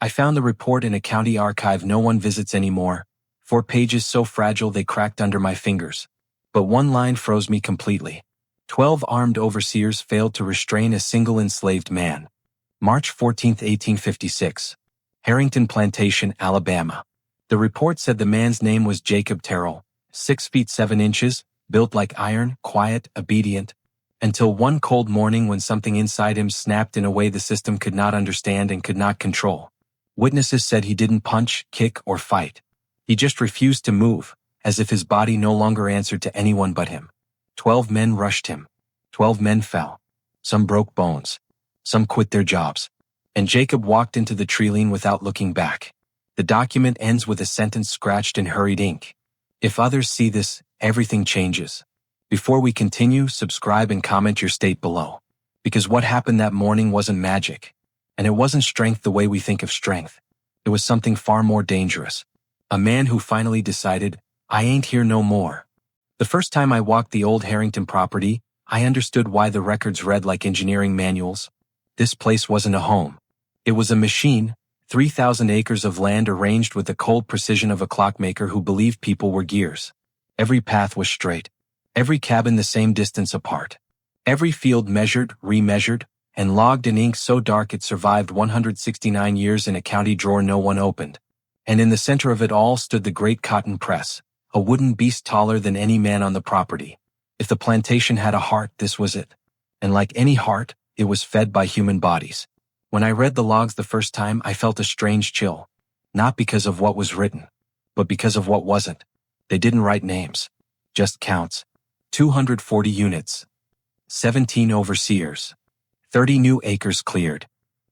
I found the report in a county archive no one visits anymore, 4 pages so fragile they cracked under my fingers. But one line froze me completely. 12 armed overseers failed to restrain a single enslaved man. March 14, 1856. Harrington Plantation, Alabama. The report said the man's name was Jacob Terrell, 6 feet 7 inches, built like iron, quiet, obedient, until one cold morning when something inside him snapped in a way the system could not understand and could not control. Witnesses said he didn't punch, kick, or fight. He just refused to move, as if his body no longer answered to anyone but him. 12 men rushed him. 12 men fell. Some broke bones. Some quit their jobs. And Jacob walked into the tree line without looking back. The document ends with a sentence scratched in hurried ink. If others see this, everything changes. Before we continue, subscribe and comment your state below. Because what happened that morning wasn't magic. And it wasn't strength the way we think of strength. It was something far more dangerous. A man who finally decided, I ain't here no more. The first time I walked the old Harrington property, I understood why the records read like engineering manuals. This place wasn't a home. It was a machine, 3,000 acres of land arranged with the cold precision of a clockmaker who believed people were gears. Every path was straight. Every cabin the same distance apart. Every field measured, remeasured, and logged in ink so dark it survived 169 years in a county drawer no one opened. And in the center of it all stood the great cotton press, a wooden beast taller than any man on the property. If the plantation had a heart, this was it. And like any heart, it was fed by human bodies. When I read the logs the first time, I felt a strange chill. Not because of what was written, but because of what wasn't. They didn't write names, just counts. 240 units. 17 overseers. 30 new acres cleared.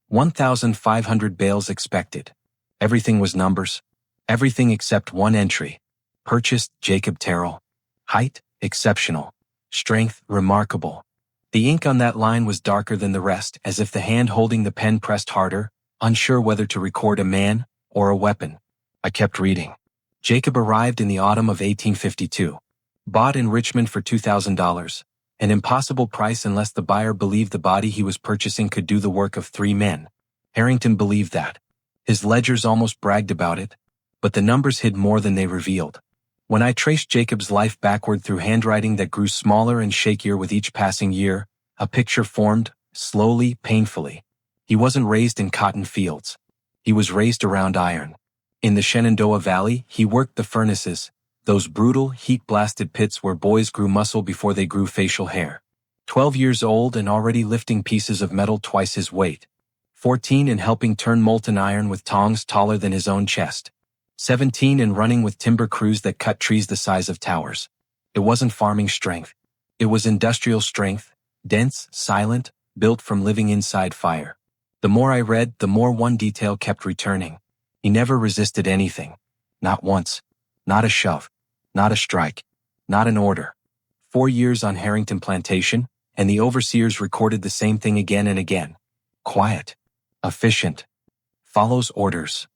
1,500 bales expected. Everything was numbers. Everything except one entry. Purchased Jacob Terrell. Height, exceptional. Strength, remarkable. The ink on that line was darker than the rest, as if the hand holding the pen pressed harder, unsure whether to record a man or a weapon. I kept reading. Jacob arrived in the autumn of 1852. Bought in Richmond for $2,000. An impossible price unless the buyer believed the body he was purchasing could do the work of 3 men. Harrington believed that. His ledgers almost bragged about it, but the numbers hid more than they revealed. When I traced Jacob's life backward through handwriting that grew smaller and shakier with each passing year, a picture formed, slowly, painfully. He wasn't raised in cotton fields. He was raised around iron. In the Shenandoah Valley, he worked the furnaces, those brutal, heat-blasted pits where boys grew muscle before they grew facial hair. 12 years old and already lifting pieces of metal twice his weight. 14 and helping turn molten iron with tongs taller than his own chest. 17 and running with timber crews that cut trees the size of towers. It wasn't farming strength. It was industrial strength, dense, silent, built from living inside fire. The more I read, the more one detail kept returning. He never resisted anything. Not once. Not a shove. Not a strike. Not an order. 4 years on Harrington Plantation, and the overseers recorded the same thing again and again. Quiet. Efficient. Follows orders.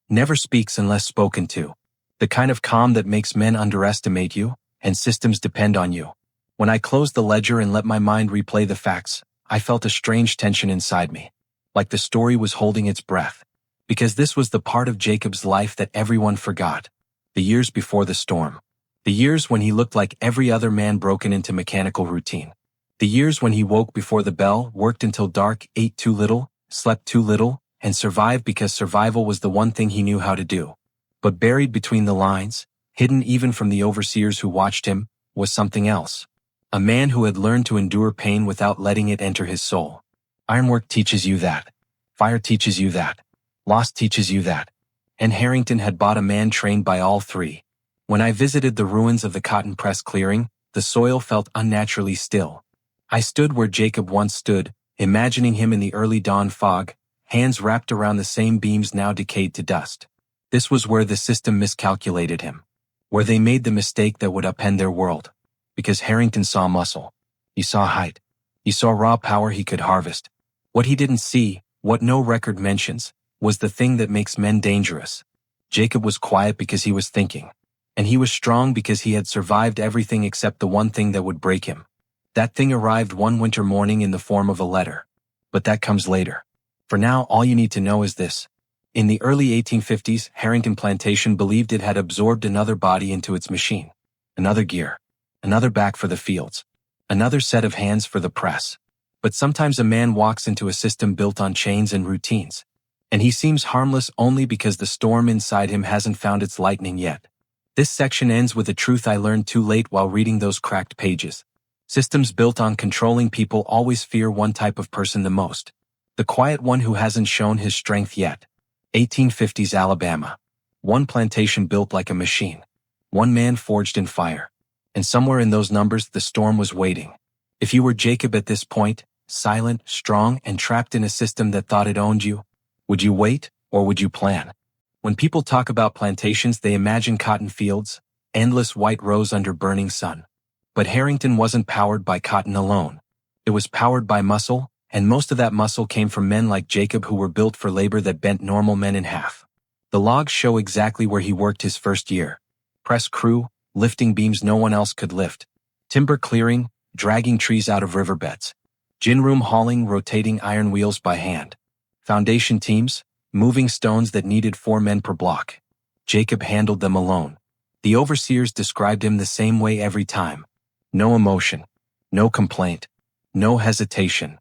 Never speaks unless spoken to. The kind of calm that makes men underestimate you, and systems depend on you. When I closed the ledger and let my mind replay the facts, I felt a strange tension inside me. Like the story was holding its breath. Because this was the part of Jacob's life that everyone forgot. The years before the storm. The years when he looked like every other man broken into mechanical routine. The years when he woke before the bell, worked until dark, ate too little, slept too little, and survived because survival was the one thing he knew how to do. But buried between the lines, hidden even from the overseers who watched him, was something else. A man who had learned to endure pain without letting it enter his soul. Ironwork teaches you that. Fire teaches you that. Loss teaches you that. And Harrington had bought a man trained by all 3. When I visited the ruins of the cotton press clearing, the soil felt unnaturally still. I stood where Jacob once stood, imagining him in the early dawn fog, hands wrapped around the same beams now decayed to dust. This was where the system miscalculated him. Where they made the mistake that would upend their world. Because Harrington saw muscle. He saw height. He saw raw power he could harvest. What he didn't see, what no record mentions, was the thing that makes men dangerous. Jacob was quiet because he was thinking. And he was strong because he had survived everything except the one thing that would break him. That thing arrived one winter morning in the form of a letter. But that comes later. For now, all you need to know is this. In the early 1850s, Harrington Plantation believed it had absorbed another body into its machine. Another gear. Another back for the fields. Another set of hands for the press. But sometimes a man walks into a system built on chains and routines. And he seems harmless only because the storm inside him hasn't found its lightning yet. This section ends with a truth I learned too late while reading those cracked pages. Systems built on controlling people always fear one type of person the most. The quiet one who hasn't shown his strength yet. 1850s Alabama. One plantation built like a machine. One man forged in fire. And somewhere in those numbers the storm was waiting. If you were Jacob at this point, silent, strong, and trapped in a system that thought it owned you, would you wait, or would you plan? When people talk about plantations, they imagine cotton fields, endless white rows under burning sun. But Harrington wasn't powered by cotton alone. It was powered by muscle, and most of that muscle came from men like Jacob who were built for labor that bent normal men in half. The logs show exactly where he worked his first year. Press crew, lifting beams no one else could lift. Timber clearing, dragging trees out of riverbeds. Gin room hauling, rotating iron wheels by hand. Foundation teams, moving stones that needed 4 men per block. Jacob handled them alone. The overseers described him the same way every time. No emotion. No complaint. No hesitation.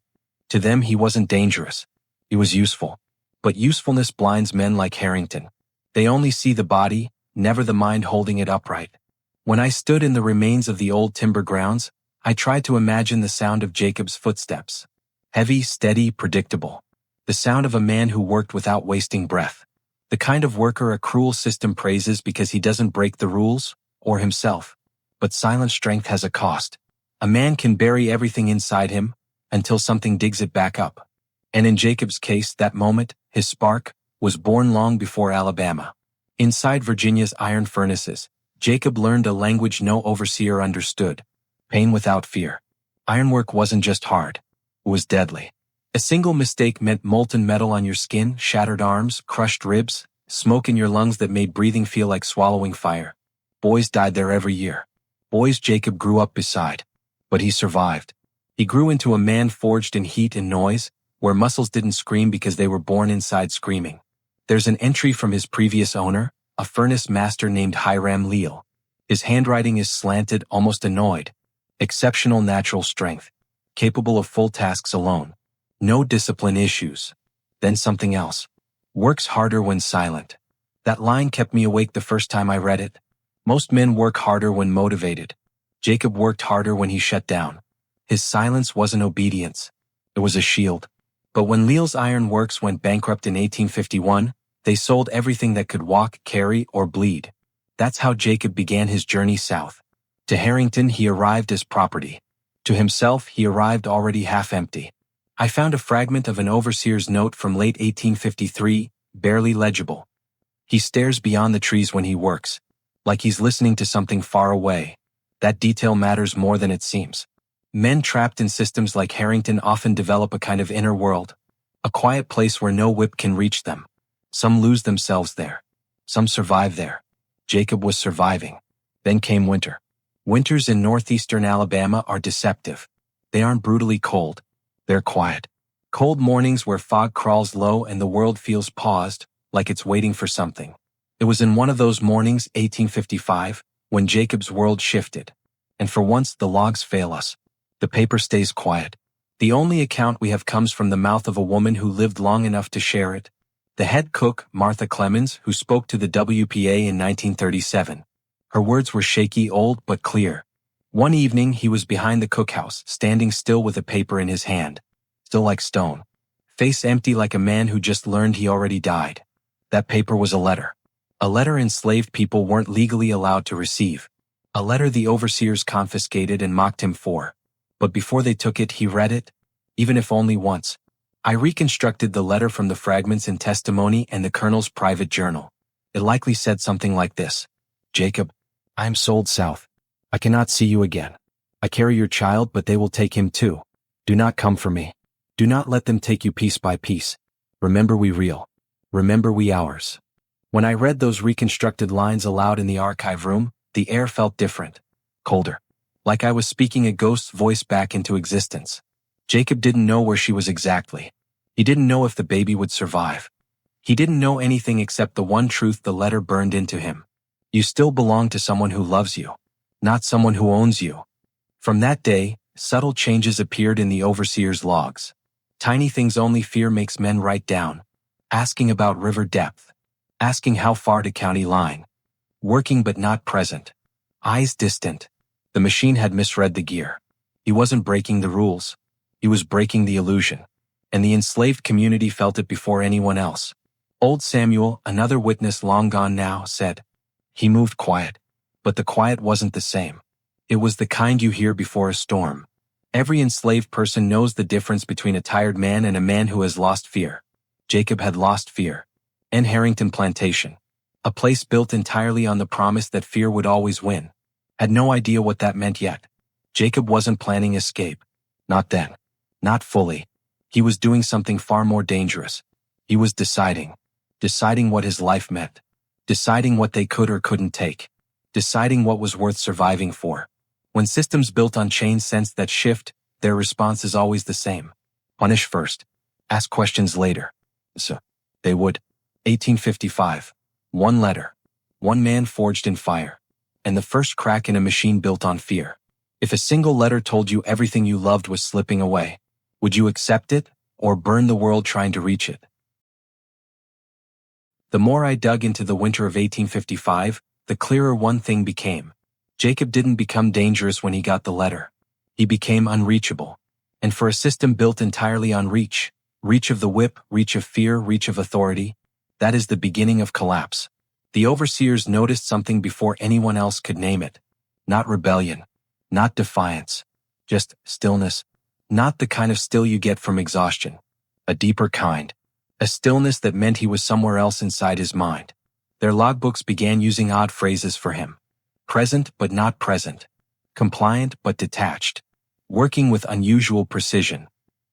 To them he wasn't dangerous. He was useful. But usefulness blinds men like Harrington. They only see the body, never the mind holding it upright. When I stood in the remains of the old timber grounds, I tried to imagine the sound of Jacob's footsteps. Heavy, steady, predictable. The sound of a man who worked without wasting breath. The kind of worker a cruel system praises because he doesn't break the rules, or himself. But silent strength has a cost. A man can bury everything inside him, until something digs it back up. And in Jacob's case, that moment, his spark, was born long before Alabama. Inside Virginia's iron furnaces, Jacob learned a language no overseer understood. Pain without fear. Ironwork wasn't just hard. It was deadly. A single mistake meant molten metal on your skin, shattered arms, crushed ribs, smoke in your lungs that made breathing feel like swallowing fire. Boys died there every year. Boys Jacob grew up beside. But he survived. He grew into a man forged in heat and noise, where muscles didn't scream because they were born inside screaming. There's an entry from his previous owner, a furnace master named Hiram Leal. His handwriting is slanted, almost annoyed. Exceptional natural strength. Capable of full tasks alone. No discipline issues. Then something else. Works harder when silent. That line kept me awake the first time I read it. Most men work harder when motivated. Jacob worked harder when he shut down. His silence wasn't obedience. It was a shield. But when Leal's Iron Works went bankrupt in 1851, they sold everything that could walk, carry, or bleed. That's how Jacob began his journey south. To Harrington, he arrived as property. To himself, he arrived already half empty. I found a fragment of an overseer's note from late 1853, barely legible. He stares beyond the trees when he works, like he's listening to something far away. That detail matters more than it seems. Men trapped in systems like Harrington often develop a kind of inner world, a quiet place where no whip can reach them. Some lose themselves there. Some survive there. Jacob was surviving. Then came winter. Winters in northeastern Alabama are deceptive. They aren't brutally cold. They're quiet. Cold mornings where fog crawls low and the world feels paused, like it's waiting for something. It was in one of those mornings, 1855, when Jacob's world shifted. And for once, the logs fail us. The paper stays quiet. The only account we have comes from the mouth of a woman who lived long enough to share it. The head cook, Martha Clemens, who spoke to the WPA in 1937. Her words were shaky, old, but clear. One evening, he was behind the cookhouse, standing still with a paper in his hand. Still like stone. Face empty like a man who just learned he already died. That paper was a letter. A letter enslaved people weren't legally allowed to receive. A letter the overseers confiscated and mocked him for. But before they took it, he read it, even if only once. I reconstructed the letter from the fragments in Testimony and the Colonel's private journal. It likely said something like this. Jacob, I am sold south. I cannot see you again. I carry your child, but they will take him too. Do not come for me. Do not let them take you piece by piece. Remember we real. Remember we ours. When I read those reconstructed lines aloud in the archive room, the air felt different. Colder. Like I was speaking a ghost's voice back into existence. Jacob didn't know where she was exactly. He didn't know if the baby would survive. He didn't know anything except the one truth the letter burned into him. You still belong to someone who loves you, not someone who owns you. From that day, subtle changes appeared in the overseer's logs. Tiny things only fear makes men write down. Asking about river depth. Asking how far to county line. Working but not present. Eyes distant. The machine had misread the gear. He wasn't breaking the rules. He was breaking the illusion. And the enslaved community felt it before anyone else. Old Samuel, another witness long gone now, said, "He moved quiet. But the quiet wasn't the same. It was the kind you hear before a storm." Every enslaved person knows the difference between a tired man and a man who has lost fear. Jacob had lost fear. N. Harrington Plantation. A place built entirely on the promise that fear would always win. Had no idea what that meant yet. Jacob wasn't planning escape. Not then. Not fully. He was doing something far more dangerous. He was deciding. Deciding what his life meant. Deciding what they could or couldn't take. Deciding what was worth surviving for. When systems built on chains sense that shift, their response is always the same. Punish first. Ask questions later. So, they would. 1855. One letter. One man forged in fire. And the first crack in a machine built on fear. If a single letter told you everything you loved was slipping away, would you accept it, or burn the world trying to reach it? The more I dug into the winter of 1855, the clearer one thing became. Jacob didn't become dangerous when he got the letter. He became unreachable. And for a system built entirely on reach of the whip, reach of fear, reach of authority, that is the beginning of collapse. The overseers noticed something before anyone else could name it. Not rebellion. Not defiance. Just stillness. Not the kind of still you get from exhaustion. A deeper kind. A stillness that meant he was somewhere else inside his mind. Their logbooks began using odd phrases for him. Present but not present. Compliant but detached. Working with unusual precision.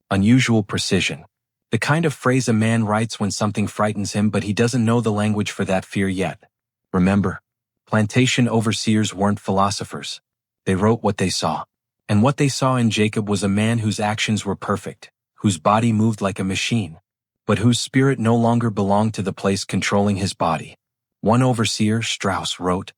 Unusual precision. The kind of phrase a man writes when something frightens him but he doesn't know the language for that fear yet. Remember, plantation overseers weren't philosophers. They wrote what they saw. And what they saw in Jacob was a man whose actions were perfect, whose body moved like a machine, but whose spirit no longer belonged to the place controlling his body. One overseer, Strauss, wrote,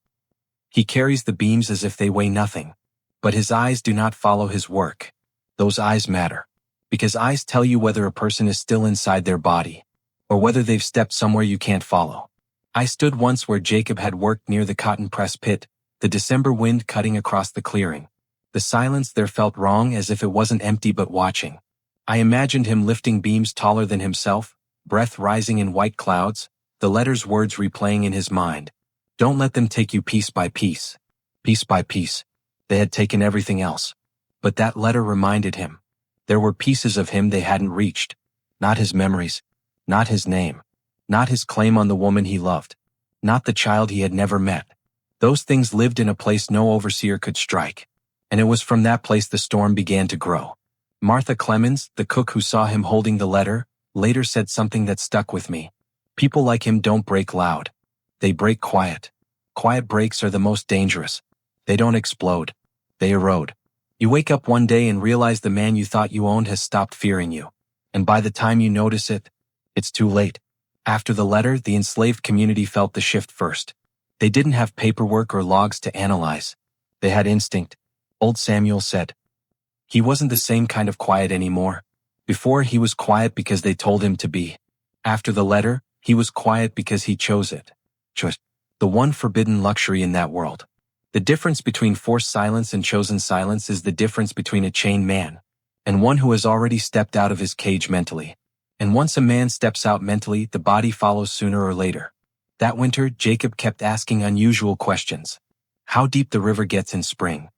"He carries the beams as if they weigh nothing, but his eyes do not follow his work. Those eyes matter, because eyes tell you whether a person is still inside their body, or whether they've stepped somewhere you can't follow." I stood once where Jacob had worked near the cotton press pit, the December wind cutting across the clearing. The silence there felt wrong, as if it wasn't empty but watching. I imagined him lifting beams taller than himself, breath rising in white clouds, the letter's words replaying in his mind. Don't let them take you piece by piece. Piece by piece. They had taken everything else. But that letter reminded him. There were pieces of him they hadn't reached. Not his memories. Not his name. Not his claim on the woman he loved. Not the child he had never met. Those things lived in a place no overseer could strike. And it was from that place the storm began to grow. Martha Clemens, the cook who saw him holding the letter, later said something that stuck with me. People like him don't break loud. They break quiet. Quiet breaks are the most dangerous. They don't explode. They erode. You wake up one day and realize the man you thought you owned has stopped fearing you. And by the time you notice it, it's too late. After the letter, the enslaved community felt the shift first. They didn't have paperwork or logs to analyze. They had instinct. Old Samuel said. He wasn't the same kind of quiet anymore. Before, he was quiet because they told him to be. After the letter, he was quiet because he chose it. Chose. The one forbidden luxury in that world. The difference between forced silence and chosen silence is the difference between a chained man and one who has already stepped out of his cage mentally. And once a man steps out mentally, the body follows sooner or later. That winter, Jacob kept asking unusual questions. How deep the river gets in spring.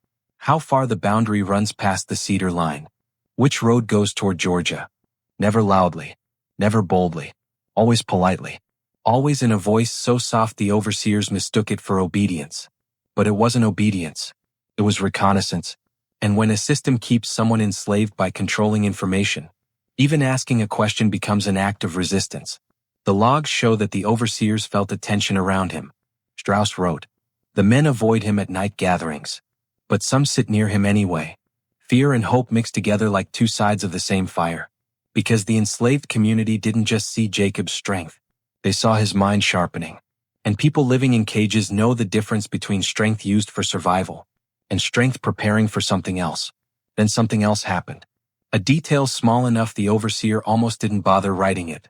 How far the boundary runs past the cedar line. Which road goes toward Georgia. Never loudly. Never boldly. Always politely. Always in a voice so soft the overseers mistook it for obedience. But it wasn't obedience. It was reconnaissance. And when a system keeps someone enslaved by controlling information, even asking a question becomes an act of resistance. The logs show that the overseers felt a tension around him. Strauss wrote, "The men avoid him at night gatherings. But some sit near him anyway. Fear and hope mixed together like two sides of the same fire. Because the enslaved community didn't just see Jacob's strength. They saw his mind sharpening. And people living in cages know the difference between strength used for survival and strength preparing for something else. Then something else happened. A detail small enough the overseer almost didn't bother writing it.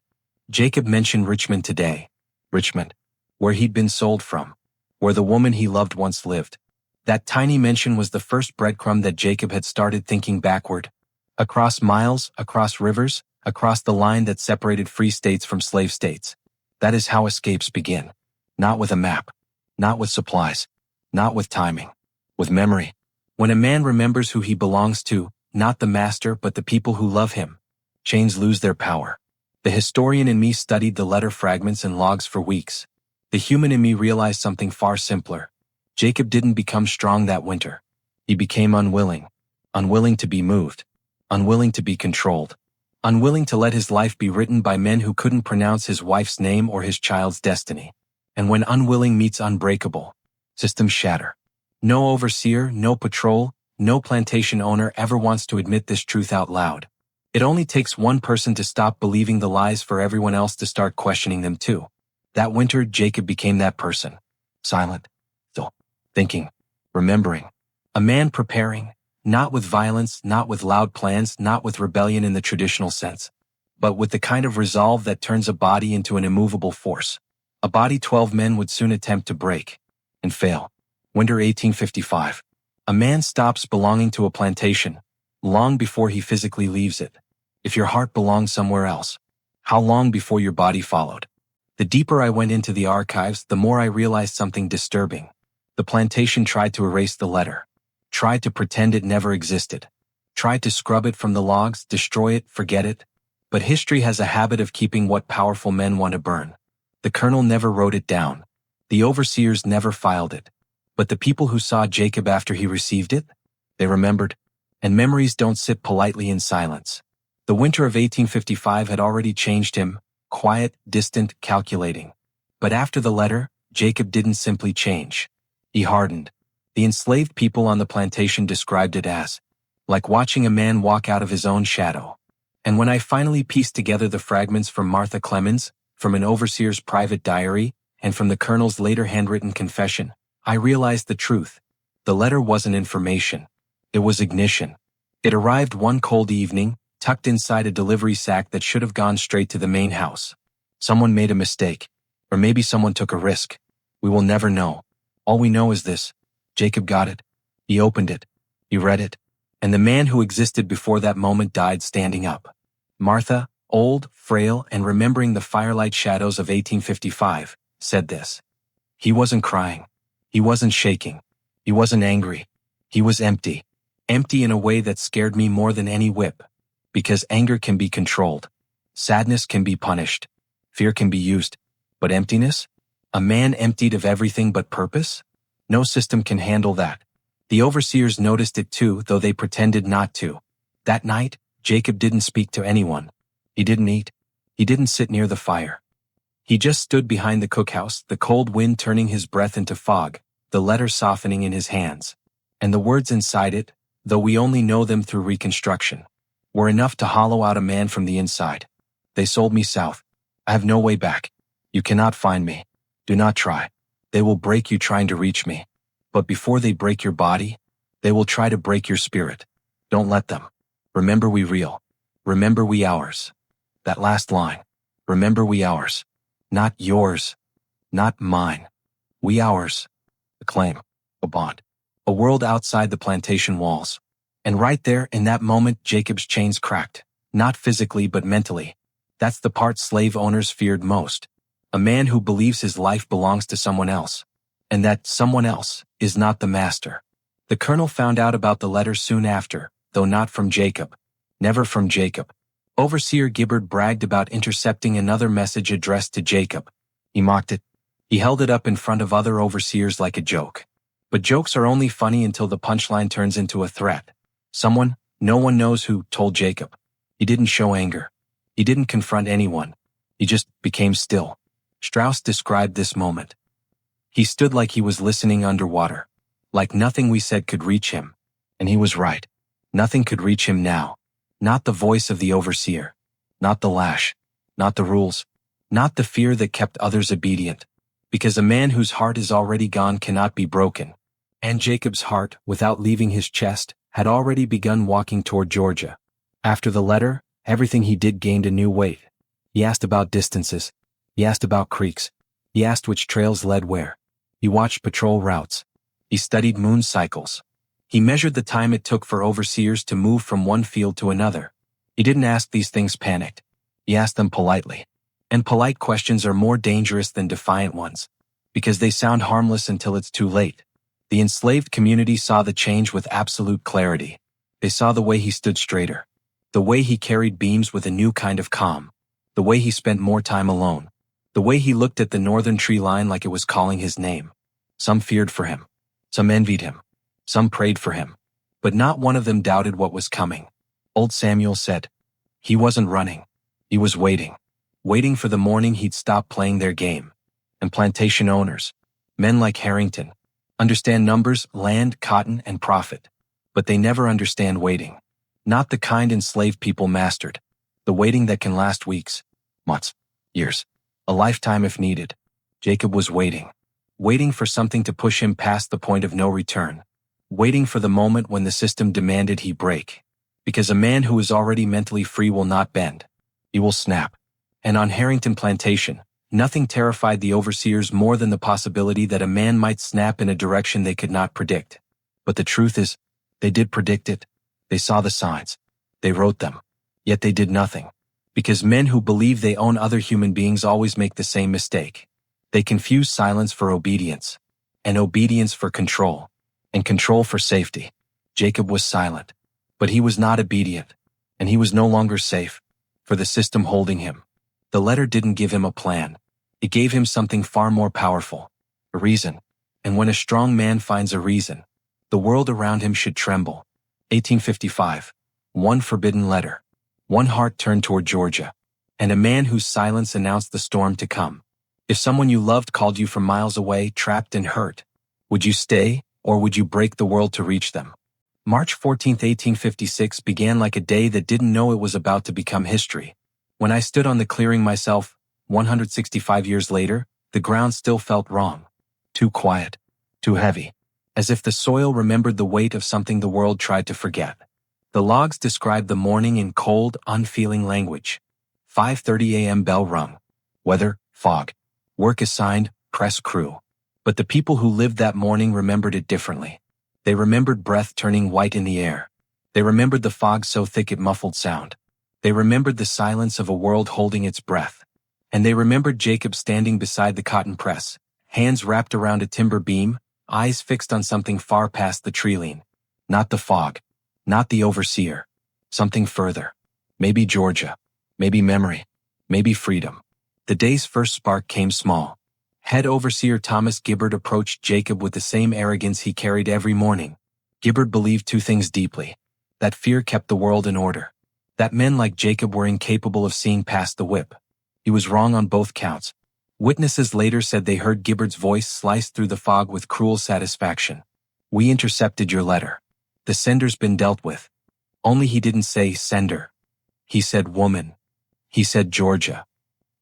Jacob mentioned Richmond today. Richmond, where he'd been sold from, where the woman he loved once lived. That tiny mention was the first breadcrumb that Jacob had started thinking backward. Across miles, across rivers, across the line that separated free states from slave states. That is how escapes begin. Not with a map. Not with supplies. Not with timing. With memory. When a man remembers who he belongs to, not the master but the people who love him, chains lose their power. The historian in me studied the letter fragments and logs for weeks. The human in me realized something far simpler. Jacob didn't become strong that winter. He became unwilling. Unwilling to be moved. Unwilling to be controlled. Unwilling to let his life be written by men who couldn't pronounce his wife's name or his child's destiny. And when unwilling meets unbreakable, systems shatter. No overseer, no patrol, no plantation owner ever wants to admit this truth out loud. It only takes one person to stop believing the lies for everyone else to start questioning them too. That winter, Jacob became that person. Silent, still, thinking, remembering. A man preparing, not with violence, not with loud plans, not with rebellion in the traditional sense, but with the kind of resolve that turns a body into an immovable force. A body 12 men would soon attempt to break and fail. Winter 1855. A man stops belonging to a plantation long before he physically leaves it. If your heart belonged somewhere else, how long before your body followed? The deeper I went into the archives, the more I realized something disturbing. The plantation tried to erase the letter, tried to pretend it never existed, tried to scrub it from the logs, destroy it, forget it. But history has a habit of keeping what powerful men want to burn. The colonel never wrote it down. The overseers never filed it. But the people who saw Jacob after he received it, they remembered. And memories don't sit politely in silence. The winter of 1855 had already changed him, quiet, distant, calculating. But after the letter, Jacob didn't simply change. He hardened. The enslaved people on the plantation described it as, like watching a man walk out of his own shadow. And when I finally pieced together the fragments from Martha Clemens, from an overseer's private diary, and from the colonel's later handwritten confession, I realized the truth. The letter wasn't information. It was ignition. It arrived one cold evening, tucked inside a delivery sack that should have gone straight to the main house. Someone made a mistake. Or maybe someone took a risk. We will never know. All we know is this. Jacob got it. He opened it. He read it. And the man who existed before that moment died standing up. Martha, old, frail, and remembering the firelight shadows of 1855, said this. He wasn't crying. He wasn't shaking. He wasn't angry. He was empty. Empty in a way that scared me more than any whip. Because anger can be controlled. Sadness can be punished. Fear can be used. But emptiness? A man emptied of everything but purpose? No system can handle that. The overseers noticed it too, though they pretended not to. That night, Jacob didn't speak to anyone. He didn't eat. He didn't sit near the fire. He just stood behind the cookhouse, the cold wind turning his breath into fog, the letter softening in his hands. And the words inside it, though we only know them through reconstruction, were enough to hollow out a man from the inside. They sold me south. I have no way back. You cannot find me. Do not try. They will break you trying to reach me. But before they break your body, they will try to break your spirit. Don't let them. Remember we real. Remember we ours. That last line. Remember we ours. Not yours. Not mine. We ours. A claim. A bond. A world outside the plantation walls. And right there, in that moment, Jacob's chains cracked. Not physically, but mentally. That's the part slave owners feared most. A man who believes his life belongs to someone else. And that someone else is not the master. The colonel found out about the letter soon after, though not from Jacob. Never from Jacob. Overseer Gibbard bragged about intercepting another message addressed to Jacob. He mocked it. He held it up in front of other overseers like a joke. But jokes are only funny until the punchline turns into a threat. Someone, no one knows who, told Jacob. He didn't show anger. He didn't confront anyone. He just became still. Strauss described this moment. He stood like he was listening underwater. Like nothing we said could reach him. And he was right. Nothing could reach him now. Not the voice of the overseer. Not the lash. Not the rules. Not the fear that kept others obedient, because a man whose heart is already gone cannot be broken. And Jacob's heart, without leaving his chest, had already begun walking toward Georgia. After the letter, everything he did gained a new weight. He asked about distances. He asked about creeks. He asked which trails led where. He watched patrol routes. He studied moon cycles. He measured the time it took for overseers to move from one field to another. He didn't ask these things panicked. He asked them politely. And polite questions are more dangerous than defiant ones, because they sound harmless until it's too late. The enslaved community saw the change with absolute clarity. They saw the way he stood straighter, the way he carried beams with a new kind of calm, the way he spent more time alone, the way he looked at the northern tree line like it was calling his name. Some feared for him. Some envied him. Some prayed for him. But not one of them doubted what was coming. Old Samuel said, he wasn't running. He was waiting. Waiting for the morning he'd stop playing their game. And plantation owners, men like Harrington, understand numbers, land, cotton, and profit. But they never understand waiting. Not the kind enslaved people mastered. The waiting that can last weeks, months, years, a lifetime if needed. Jacob was waiting. Waiting for something to push him past the point of no return. Waiting for the moment when the system demanded he break. Because a man who is already mentally free will not bend. He will snap. And on Harrington Plantation, nothing terrified the overseers more than the possibility that a man might snap in a direction they could not predict. But the truth is, they did predict it. They saw the signs. They wrote them. Yet they did nothing. Because men who believe they own other human beings always make the same mistake. They confuse silence for obedience, and obedience for control, and control for safety. Jacob was silent, but he was not obedient, and he was no longer safe, for the system holding him. The letter didn't give him a plan. It gave him something far more powerful, a reason. And when a strong man finds a reason, the world around him should tremble. 1855. One forbidden letter. One heart turned toward Georgia. And a man whose silence announced the storm to come. If someone you loved called you from miles away, trapped and hurt, would you stay, or would you break the world to reach them? March 14, 1856 began like a day that didn't know it was about to become history. When I stood on the clearing myself, 165 years later, the ground still felt wrong. Too quiet. Too heavy. As if the soil remembered the weight of something the world tried to forget. The logs described the morning in cold, unfeeling language. 5:30 a.m. bell rung. Weather, fog. Work assigned, press crew. But the people who lived that morning remembered it differently. They remembered breath turning white in the air. They remembered the fog so thick it muffled sound. They remembered the silence of a world holding its breath. And they remembered Jacob standing beside the cotton press, hands wrapped around a timber beam, eyes fixed on something far past the tree-line. Not the fog. Not the overseer. Something further. Maybe Georgia. Maybe memory. Maybe freedom. The day's first spark came small. Head overseer Thomas Gibbard approached Jacob with the same arrogance he carried every morning. Gibbard believed two things deeply. That fear kept the world in order. That men like Jacob were incapable of seeing past the whip. He was wrong on both counts. Witnesses later said they heard Gibbard's voice slice through the fog with cruel satisfaction. We intercepted your letter. The sender's been dealt with. Only he didn't say sender. He said woman. He said Georgia.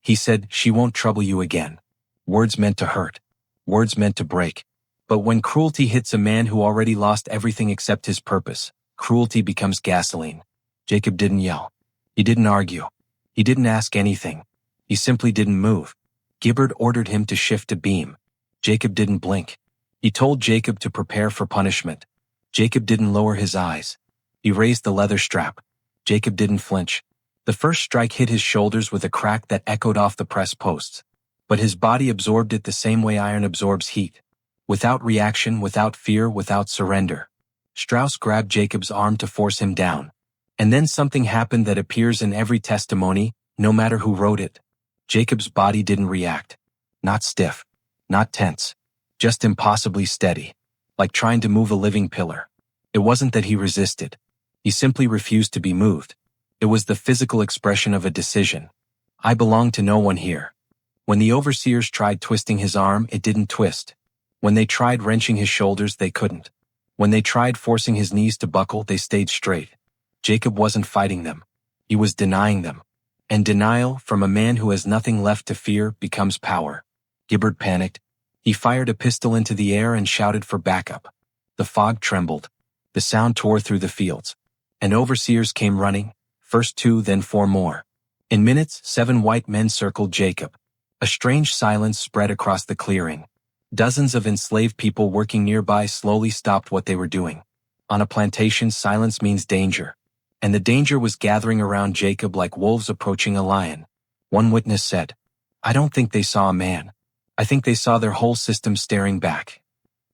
He said she won't trouble you again. Words meant to hurt. Words meant to break. But when cruelty hits a man who already lost everything except his purpose, cruelty becomes gasoline. Jacob didn't yell. He didn't argue. He didn't ask anything. He simply didn't move. Gibbard ordered him to shift a beam. Jacob didn't blink. He told Jacob to prepare for punishment. Jacob didn't lower his eyes. He raised the leather strap. Jacob didn't flinch. The first strike hit his shoulders with a crack that echoed off the press posts. But his body absorbed it the same way iron absorbs heat. Without reaction, without fear, without surrender. Strauss grabbed Jacob's arm to force him down. And then something happened that appears in every testimony, no matter who wrote it. Jacob's body didn't react. Not stiff. Not tense. Just impossibly steady. Like trying to move a living pillar. It wasn't that he resisted. He simply refused to be moved. It was the physical expression of a decision. I belong to no one here. When the overseers tried twisting his arm, it didn't twist. When they tried wrenching his shoulders, they couldn't. When they tried forcing his knees to buckle, they stayed straight. Jacob wasn't fighting them. He was denying them. And denial from a man who has nothing left to fear becomes power. Gibbard panicked. He fired a pistol into the air and shouted for backup. The fog trembled. The sound tore through the fields. And overseers came running, first 2, then 4 more. In minutes, 7 white men circled Jacob. A strange silence spread across the clearing. Dozens of enslaved people working nearby slowly stopped what they were doing. On a plantation, silence means danger. And the danger was gathering around Jacob like wolves approaching a lion. One witness said, "I don't think they saw a man. I think they saw their whole system staring back."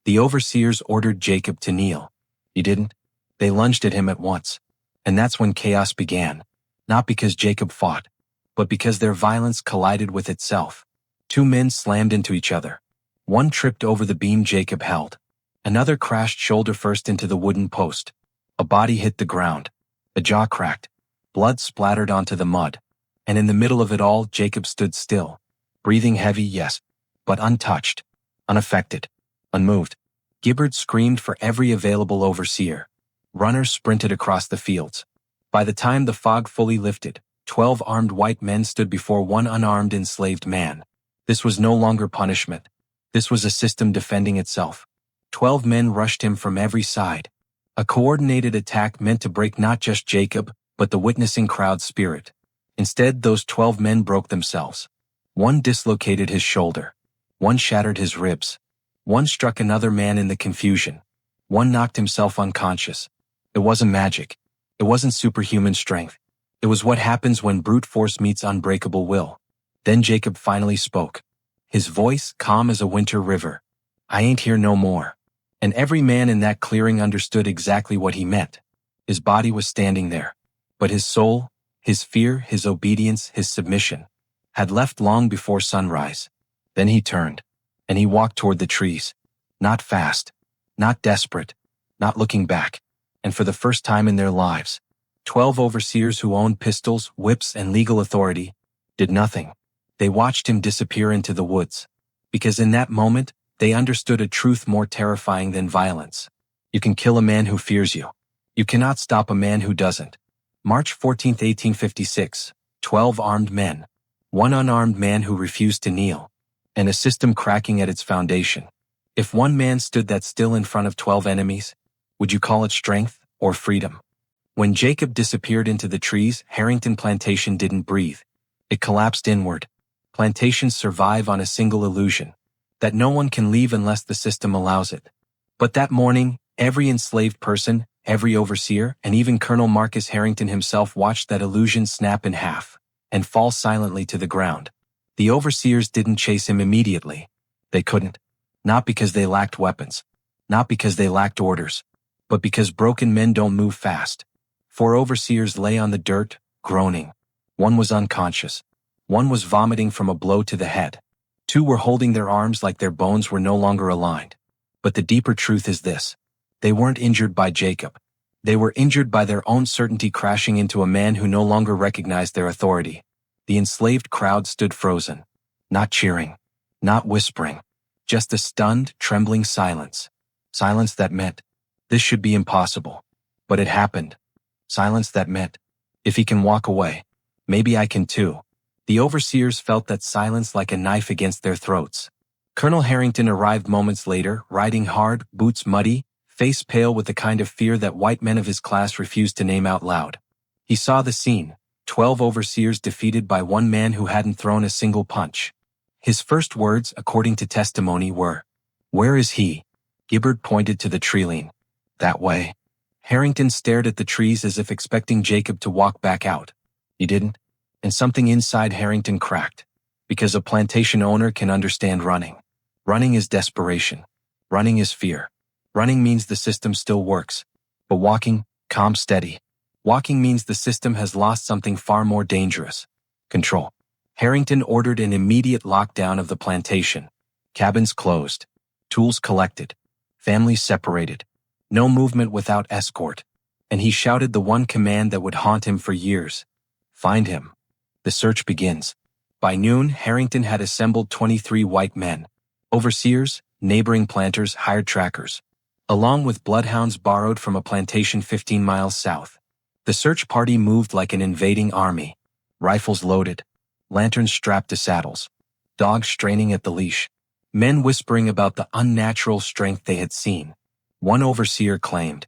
The overseers ordered Jacob to kneel. He didn't. They lunged at him at once. And that's when chaos began. Not because Jacob fought, but because their violence collided with itself. 2 men slammed into each other. One tripped over the beam Jacob held. Another crashed shoulder first into the wooden post. A body hit the ground. A jaw cracked. Blood splattered onto the mud. And in the middle of it all, Jacob stood still. Breathing heavy, yes, but untouched, unaffected, unmoved. Gibbard screamed for every available overseer. Runners sprinted across the fields. By the time the fog fully lifted, 12 armed white men stood before one unarmed enslaved man. This was no longer punishment. This was a system defending itself. 12 men rushed him from every side. A coordinated attack meant to break not just Jacob, but the witnessing crowd's spirit. Instead, those 12 men broke themselves. One dislocated his shoulder. One shattered his ribs. One struck another man in the confusion. One knocked himself unconscious. It wasn't magic. It wasn't superhuman strength. It was what happens when brute force meets unbreakable will. Then Jacob finally spoke. His voice calm as a winter river. "I ain't here no more." And every man in that clearing understood exactly what he meant. His body was standing there. But his soul, his fear, his obedience, his submission, had left long before sunrise. Then he turned, and he walked toward the trees. Not fast, not desperate, not looking back. And for the first time in their lives, 12 overseers who owned pistols, whips, and legal authority did nothing. They watched him disappear into the woods. Because in that moment, they understood a truth more terrifying than violence. You can kill a man who fears you. You cannot stop a man who doesn't. March 14, 1856, 12 armed men. One unarmed man who refused to kneel. And a system cracking at its foundation. If one man stood that still in front of 12 enemies, would you call it strength or freedom? When Jacob disappeared into the trees, Harrington Plantation didn't breathe. It collapsed inward. Plantations survive on a single illusion, that no one can leave unless the system allows it. But that morning, every enslaved person, every overseer, and even Colonel Marcus Harrington himself watched that illusion snap in half and fall silently to the ground. The overseers didn't chase him immediately. They couldn't. Not because they lacked weapons. Not because they lacked orders. But because broken men don't move fast. 4 overseers lay on the dirt, groaning. One was unconscious. One was vomiting from a blow to the head. 2 were holding their arms like their bones were no longer aligned. But the deeper truth is this. They weren't injured by Jacob. They were injured by their own certainty crashing into a man who no longer recognized their authority. The enslaved crowd stood frozen. Not cheering. Not whispering. Just a stunned, trembling silence. Silence that meant, this should be impossible. But it happened. Silence that meant, if he can walk away, maybe I can too. The overseers felt that silence like a knife against their throats. Colonel Harrington arrived moments later, riding hard, boots muddy, face pale with the kind of fear that white men of his class refused to name out loud. He saw the scene, 12 overseers defeated by one man who hadn't thrown a single punch. His first words, according to testimony, were, "Where is he?" Gibbard pointed to the treeline. "That way." Harrington stared at the trees as if expecting Jacob to walk back out. He didn't, and something inside Harrington cracked. Because a plantation owner can understand running. Running is desperation. Running is fear. Running means the system still works. But walking, calm, steady. Walking means the system has lost something far more dangerous. Control. Harrington ordered an immediate lockdown of the plantation. Cabins closed. Tools collected. Families separated. No movement without escort. And he shouted the one command that would haunt him for years. Find him. The search begins. By noon, Harrington had assembled 23 white men. Overseers, neighboring planters, hired trackers. Along with bloodhounds borrowed from a plantation 15 miles south. The search party moved like an invading army. rifles loaded, lanterns strapped to saddles, dogs straining at the leash, men whispering about the unnatural strength they had seen. One overseer claimed,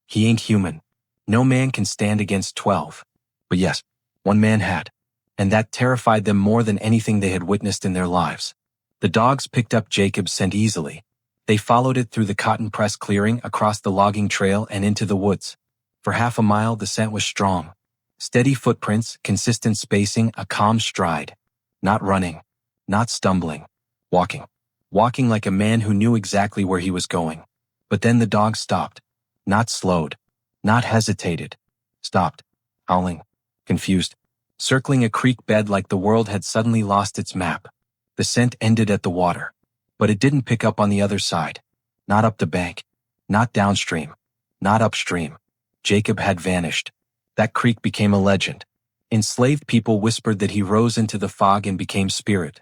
"He ain't human. No man can stand against 12. But yes, one man had. And that terrified them more than anything they had witnessed in their lives. The dogs picked up Jacob's scent easily. They followed it through the cotton press clearing, across the logging trail, and into the woods. For half a mile the scent was strong. Steady footprints, consistent spacing, a calm stride. Not running. Not stumbling. Walking. Walking like a man who knew exactly where he was going. But then the dogs stopped. Not slowed. Not hesitated. Stopped. Howling. Confused. Circling a creek bed like the world had suddenly lost its map. The scent ended at the water. But it didn't pick up on the other side. Not up the bank. Not downstream. Not upstream. Jacob had vanished. That creek became a legend. Enslaved people whispered that he rose into the fog and became spirit.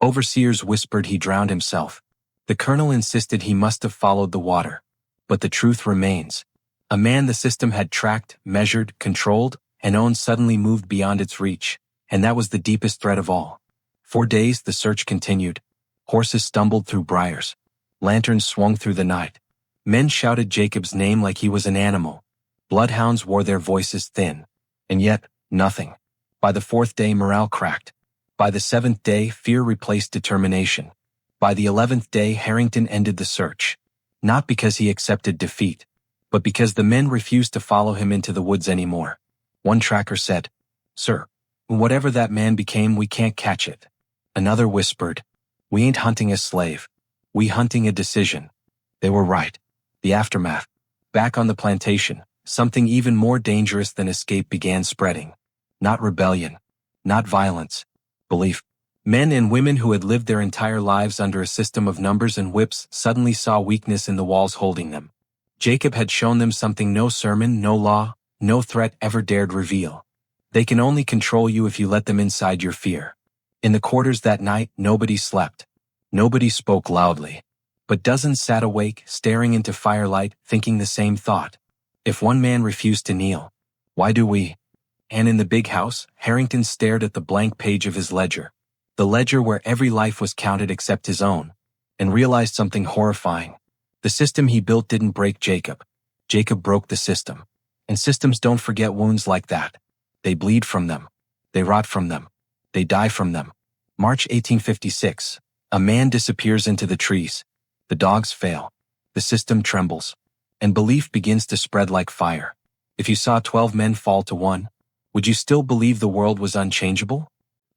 Overseers whispered he drowned himself. The colonel insisted he must have followed the water. But the truth remains. A man the system had tracked, measured, controlled, and owned suddenly moved beyond its reach, and that was the deepest threat of all. For days the search continued. Horses stumbled through briars. Lanterns swung through the night. Men shouted Jacob's name like he was an animal. Bloodhounds wore their voices thin. And yet, nothing. By the 4th day morale cracked. By the 7th day fear replaced determination. By the 11th day Harrington ended the search. Not because he accepted defeat, but because the men refused to follow him into the woods anymore. One tracker said, "Sir, whatever that man became, we can't catch it." Another whispered, "We ain't hunting a slave. We hunting a decision." They were right. The aftermath. Back on the plantation, something even more dangerous than escape began spreading. Not rebellion. Not violence. Belief. Men and women who had lived their entire lives under a system of numbers and whips suddenly saw weakness in the walls holding them. Jacob had shown them something no sermon, no law, no threat ever dared reveal. They can only control you if you let them inside your fear. In the quarters that night, nobody slept. Nobody spoke loudly. But dozens sat awake, staring into firelight, thinking the same thought. If one man refused to kneel, why do we? And in the big house, Harrington stared at the blank page of his ledger. The ledger where every life was counted except his own. And realized something horrifying. The system he built didn't break Jacob. Jacob broke the system. And systems don't forget wounds like that. They bleed from them. They rot from them. They die from them. March 1856. A man disappears into the trees. The dogs fail. The system trembles. And belief begins to spread like fire. If you saw 12 men fall to one, would you still believe the world was unchangeable?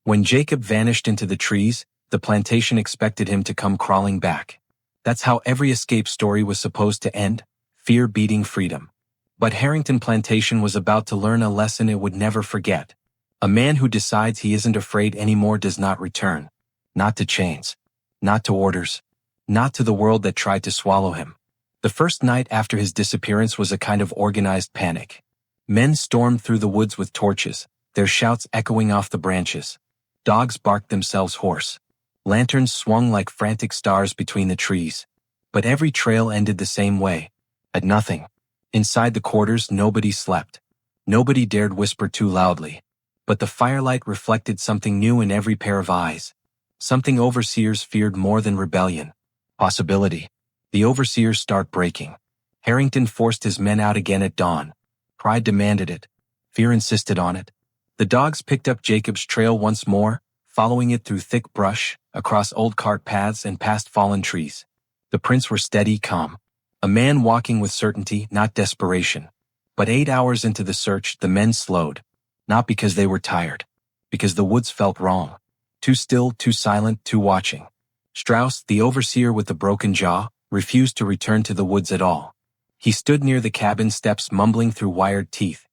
When Jacob vanished into the trees, the plantation expected him to come crawling back. That's how every escape story was supposed to end, fear beating freedom. But Harrington Plantation was about to learn a lesson it would never forget. A man who decides he isn't afraid anymore does not return. Not to chains. Not to orders. Not to the world that tried to swallow him. The first night after his disappearance was a kind of organized panic. Men stormed through the woods with torches, their shouts echoing off the branches. Dogs barked themselves hoarse. Lanterns swung like frantic stars between the trees. But every trail ended the same way. At nothing. Inside the quarters, nobody slept. Nobody dared whisper too loudly. But the firelight reflected something new in every pair of eyes. Something overseers feared more than rebellion. Possibility. The overseers start breaking. Harrington forced his men out again at dawn. Pride demanded it. Fear insisted on it. The dogs picked up Jacob's trail once more, following it through thick brush, across old cart paths and past fallen trees. The prints were steady, calm. A man walking with certainty, not desperation. But 8 hours into the search, the men slowed. Not because they were tired. Because the woods felt wrong. Too still, too silent, too watching. Strauss, the overseer with the broken jaw, refused to return to the woods at all. He stood near the cabin steps mumbling through wired teeth.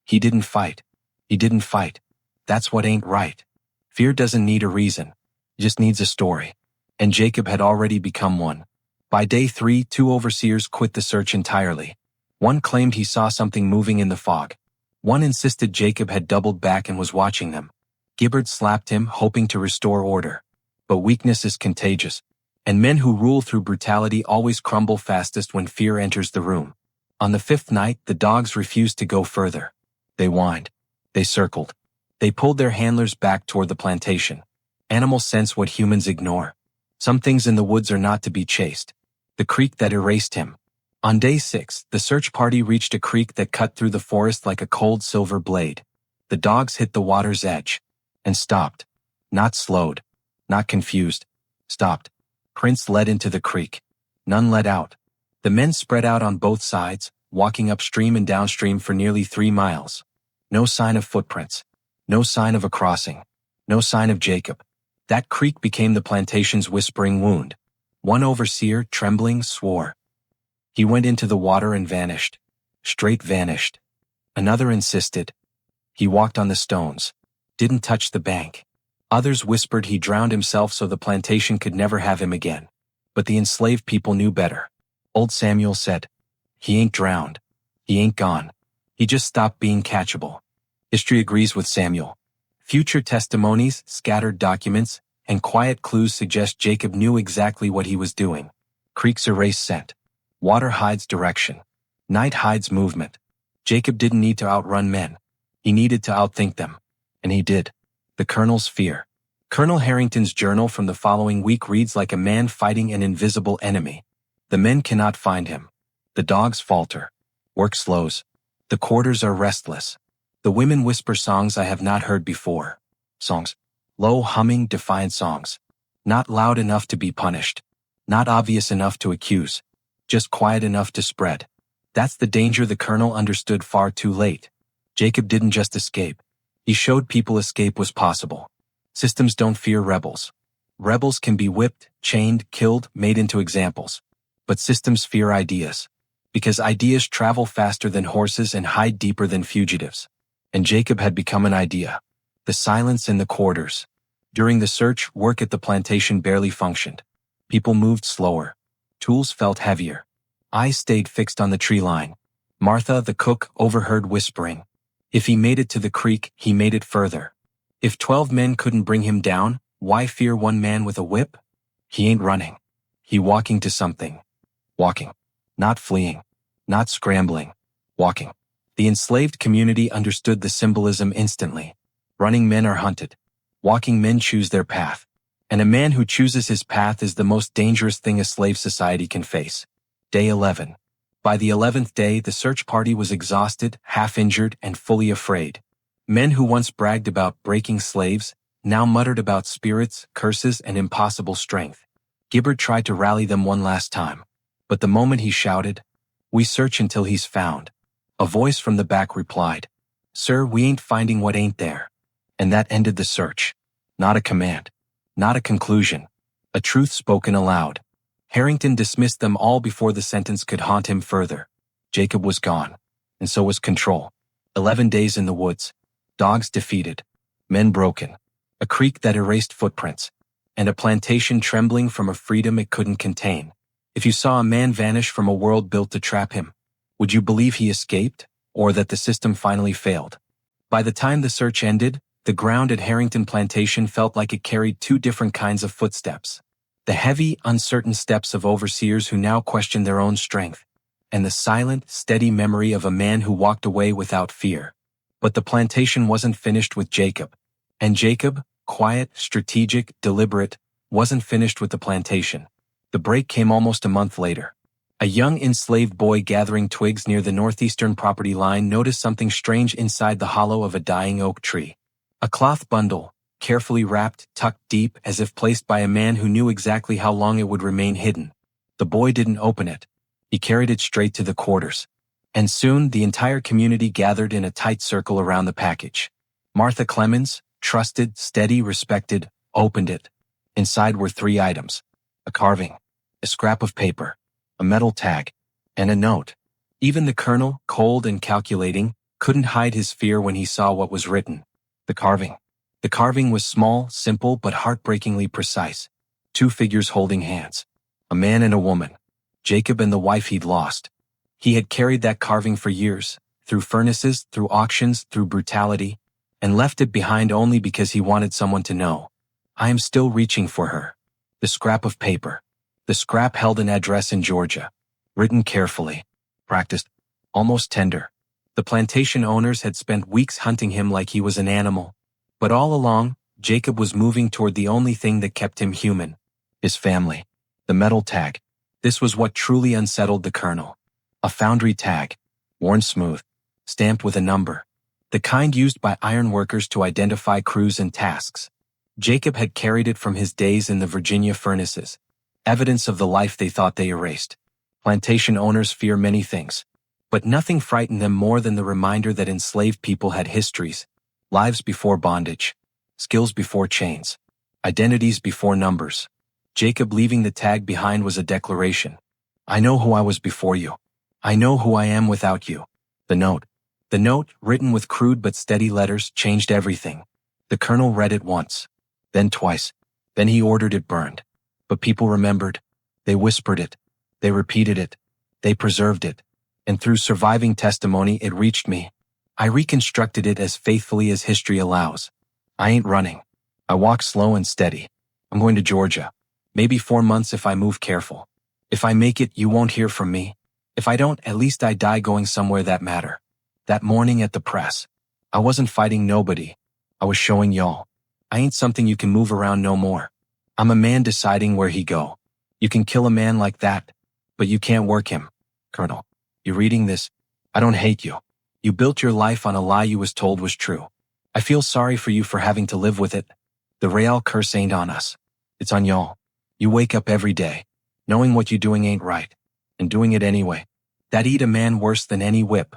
He didn't fight. He didn't fight. That's what ain't right. Fear doesn't need a reason. It just needs a story. And Jacob had already become one. By day 3, 2 overseers quit the search entirely. One claimed he saw something moving in the fog. One insisted Jacob had doubled back and was watching them. Gibbard slapped him, hoping to restore order. But weakness is contagious. And men who rule through brutality always crumble fastest when fear enters the room. On the 5th night, the dogs refused to go further. They whined. They circled. They pulled their handlers back toward the plantation. Animals sense what humans ignore. Some things in the woods are not to be chased. The creek that erased him. On day 6, the search party reached a creek that cut through the forest like a cold silver blade. The dogs hit the water's edge. And stopped. Not slowed. Not confused. Stopped. Prints led into the creek. None led out. The men spread out on both sides, walking upstream and downstream for nearly 3 miles. No sign of footprints. No sign of a crossing. No sign of Jacob. That creek became the plantation's whispering wound. One overseer, trembling, swore. He went into the water and vanished. Straight vanished. Another insisted. He walked on the stones. Didn't touch the bank. Others whispered he drowned himself so the plantation could never have him again. But the enslaved people knew better. Old Samuel said, "He ain't drowned. He ain't gone. He just stopped being catchable." History agrees with Samuel. Future testimonies, scattered documents, and quiet clues suggest Jacob knew exactly what he was doing. Creeks erase scent. Water hides direction. Night hides movement. Jacob didn't need to outrun men. He needed to outthink them. And he did. The Colonel's fear. Colonel Harrington's journal from the following week reads like a man fighting an invisible enemy. The men cannot find him. The dogs falter. Work slows. The quarters are restless. The women whisper songs I have not heard before. Songs. Low, humming, defiant songs. Not loud enough to be punished. Not obvious enough to accuse. Just quiet enough to spread. That's the danger the Colonel understood far too late. Jacob didn't just escape. He showed people escape was possible. Systems don't fear rebels. Rebels can be whipped, chained, killed, made into examples. But systems fear ideas. Because ideas travel faster than horses and hide deeper than fugitives. And Jacob had become an idea. The silence in the quarters. During the search, work at the plantation barely functioned. People moved slower. Tools felt heavier. Eyes stayed fixed on the tree line. Martha, the cook, overheard whispering. If he made it to the creek, he made it further. If 12 men couldn't bring him down, why fear one man with a whip? He ain't running. He walking to something. Walking. Not fleeing. Not scrambling. Walking. The enslaved community understood the symbolism instantly. Running men are hunted. Walking men choose their path. And a man who chooses his path is the most dangerous thing a slave society can face. Day 11. By the 11th day, the search party was exhausted, half-injured, and fully afraid. Men who once bragged about breaking slaves now muttered about spirits, curses, and impossible strength. Gibbard tried to rally them one last time. But the moment he shouted, "We search until he's found," a voice from the back replied, "Sir, we ain't finding what ain't there." And that ended the search. Not a command. Not a conclusion. A truth spoken aloud. Harrington dismissed them all before the sentence could haunt him further. Jacob was gone. And so was control. 11 days in the woods. Dogs defeated. Men broken. A creek that erased footprints. And a plantation trembling from a freedom it couldn't contain. If you saw a man vanish from a world built to trap him, would you believe he escaped, or that the system finally failed? By the time the search ended, the ground at Harrington Plantation felt like it carried 2 different kinds of footsteps. The heavy, uncertain steps of overseers who now questioned their own strength, and the silent, steady memory of a man who walked away without fear. But the plantation wasn't finished with Jacob. And Jacob, quiet, strategic, deliberate, wasn't finished with the plantation. The break came almost a month later. A young enslaved boy gathering twigs near the northeastern property line noticed something strange inside the hollow of a dying oak tree. A cloth bundle, carefully wrapped, tucked deep as if placed by a man who knew exactly how long it would remain hidden. The boy didn't open it. He carried it straight to the quarters. And soon the entire community gathered in a tight circle around the package. Martha Clemens, trusted, steady, respected, opened it. Inside were 3 items. A carving, a scrap of paper, a metal tag, and a note. Even the colonel, cold and calculating, couldn't hide his fear when he saw what was written. The carving. The carving was small, simple, but heartbreakingly precise. 2 figures holding hands. A man and a woman. Jacob and the wife he'd lost. He had carried that carving for years, through furnaces, through auctions, through brutality, and left it behind only because he wanted someone to know. I am still reaching for her. The scrap of paper. The scrap held an address in Georgia. Written carefully. Practiced. Almost tender. The plantation owners had spent weeks hunting him like he was an animal. But all along, Jacob was moving toward the only thing that kept him human. His family. The metal tag. This was what truly unsettled the colonel. A foundry tag. Worn smooth. Stamped with a number. The kind used by iron workers to identify crews and tasks. Jacob had carried it from his days in the Virginia furnaces. Evidence of the life they thought they erased. Plantation owners fear many things. But nothing frightened them more than the reminder that enslaved people had histories. Lives before bondage. Skills before chains. Identities before numbers. Jacob leaving the tag behind was a declaration. I know who I was before you. I know who I am without you. The note. The note, written with crude but steady letters, changed everything. The colonel read it once. Then twice. Then he ordered it burned. But people remembered. They whispered it. They repeated it. They preserved it. And through surviving testimony it reached me. I reconstructed it as faithfully as history allows. I ain't running. I walk slow and steady. I'm going to Georgia. Maybe 4 months if I move careful. If I make it, you won't hear from me. If I don't, at least I die going somewhere that matter. That morning at the press. I wasn't fighting nobody. I was showing y'all. I ain't something you can move around no more. I'm a man deciding where he go. You can kill a man like that, but you can't work him. Colonel, you reading this? I don't hate you. You built your life on a lie you was told was true. I feel sorry for you for having to live with it. The real curse ain't on us. It's on y'all. You wake up every day, knowing what you doing ain't right, and doing it anyway. That eat a man worse than any whip.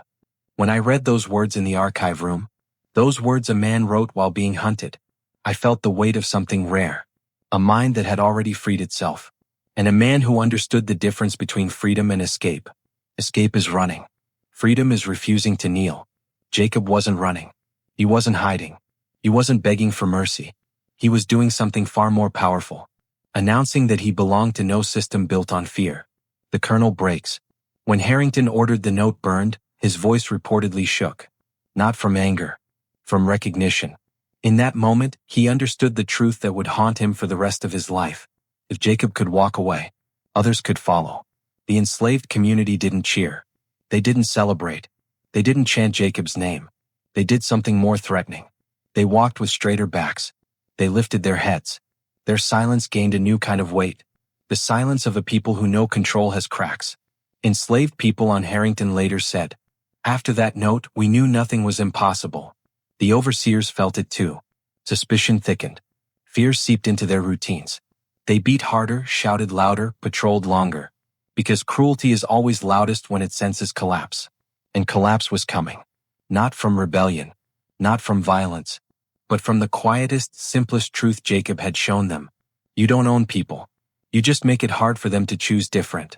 When I read those words in the archive room, those words a man wrote while being hunted, I felt the weight of something rare. A mind that had already freed itself. And a man who understood the difference between freedom and escape. Escape is running. Freedom is refusing to kneel. Jacob wasn't running. He wasn't hiding. He wasn't begging for mercy. He was doing something far more powerful. Announcing that he belonged to no system built on fear. The colonel breaks. When Harrington ordered the note burned, his voice reportedly shook. Not from anger. From recognition. In that moment, he understood the truth that would haunt him for the rest of his life. If Jacob could walk away, others could follow. The enslaved community didn't cheer. They didn't celebrate. They didn't chant Jacob's name. They did something more threatening. They walked with straighter backs. They lifted their heads. Their silence gained a new kind of weight. The silence of a people who know control has cracks. Enslaved people on Harrington later said, after that note, we knew nothing was impossible. The overseers felt it too. Suspicion thickened. Fear seeped into their routines. They beat harder, shouted louder, patrolled longer. Because cruelty is always loudest when its senses collapse. And collapse was coming. Not from rebellion. Not from violence. But from the quietest, simplest truth Jacob had shown them. You don't own people. You just make it hard for them to choose different.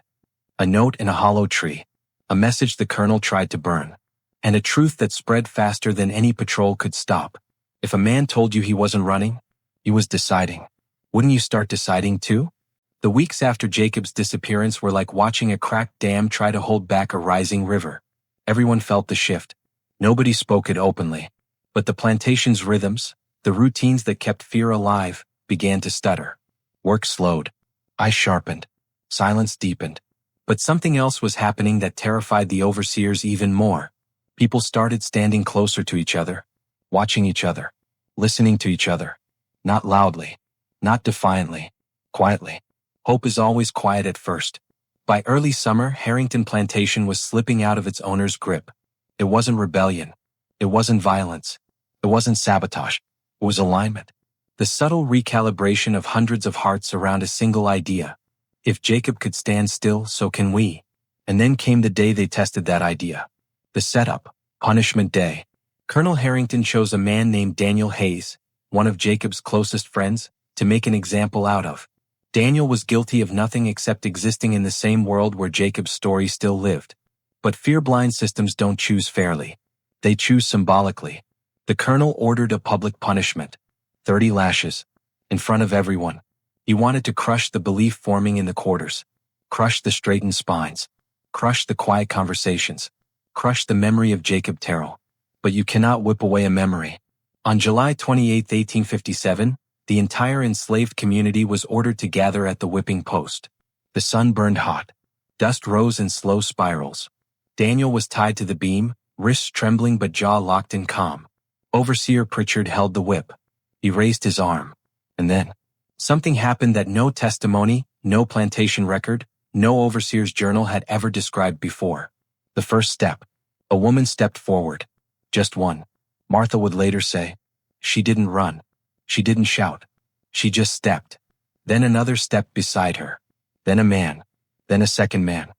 A note in a hollow tree. A message the colonel tried to burn. And a truth that spread faster than any patrol could stop. If a man told you he wasn't running, he was deciding. Wouldn't you start deciding too? The weeks after Jacob's disappearance were like watching a cracked dam try to hold back a rising river. Everyone felt the shift. Nobody spoke it openly. But the plantation's rhythms, the routines that kept fear alive, began to stutter. Work slowed. Eyes sharpened. Silence deepened. But something else was happening that terrified the overseers even more. People started standing closer to each other, watching each other, listening to each other. Not loudly, not defiantly, quietly. Hope is always quiet at first. By early summer, Harrington Plantation was slipping out of its owner's grip. It wasn't rebellion. It wasn't violence. It wasn't sabotage. It was alignment. The subtle recalibration of hundreds of hearts around a single idea. If Jacob could stand still, so can we. And then came the day they tested that idea. The setup, Punishment Day. Colonel Harrington chose a man named Daniel Hayes, one of Jacob's closest friends, to make an example out of. Daniel was guilty of nothing except existing in the same world where Jacob's story still lived. But fear-blind systems don't choose fairly. They choose symbolically. The colonel ordered a public punishment. 30 lashes. In front of everyone. He wanted to crush the belief forming in the quarters. Crush the straightened spines. Crush the quiet conversations. Crush the memory of Jacob Terrell. But you cannot whip away a memory. On July 28, 1857, the entire enslaved community was ordered to gather at the whipping post. The sun burned hot. Dust rose in slow spirals. Daniel was tied to the beam, wrists trembling but jaw locked in calm. Overseer Pritchard held the whip. He raised his arm. And then, something happened that no testimony, no plantation record, no overseer's journal had ever described before. The first step. A woman stepped forward. Just one. Martha would later say. She didn't run. She didn't shout. She just stepped. Then another stepped beside her. Then a man. Then a second man.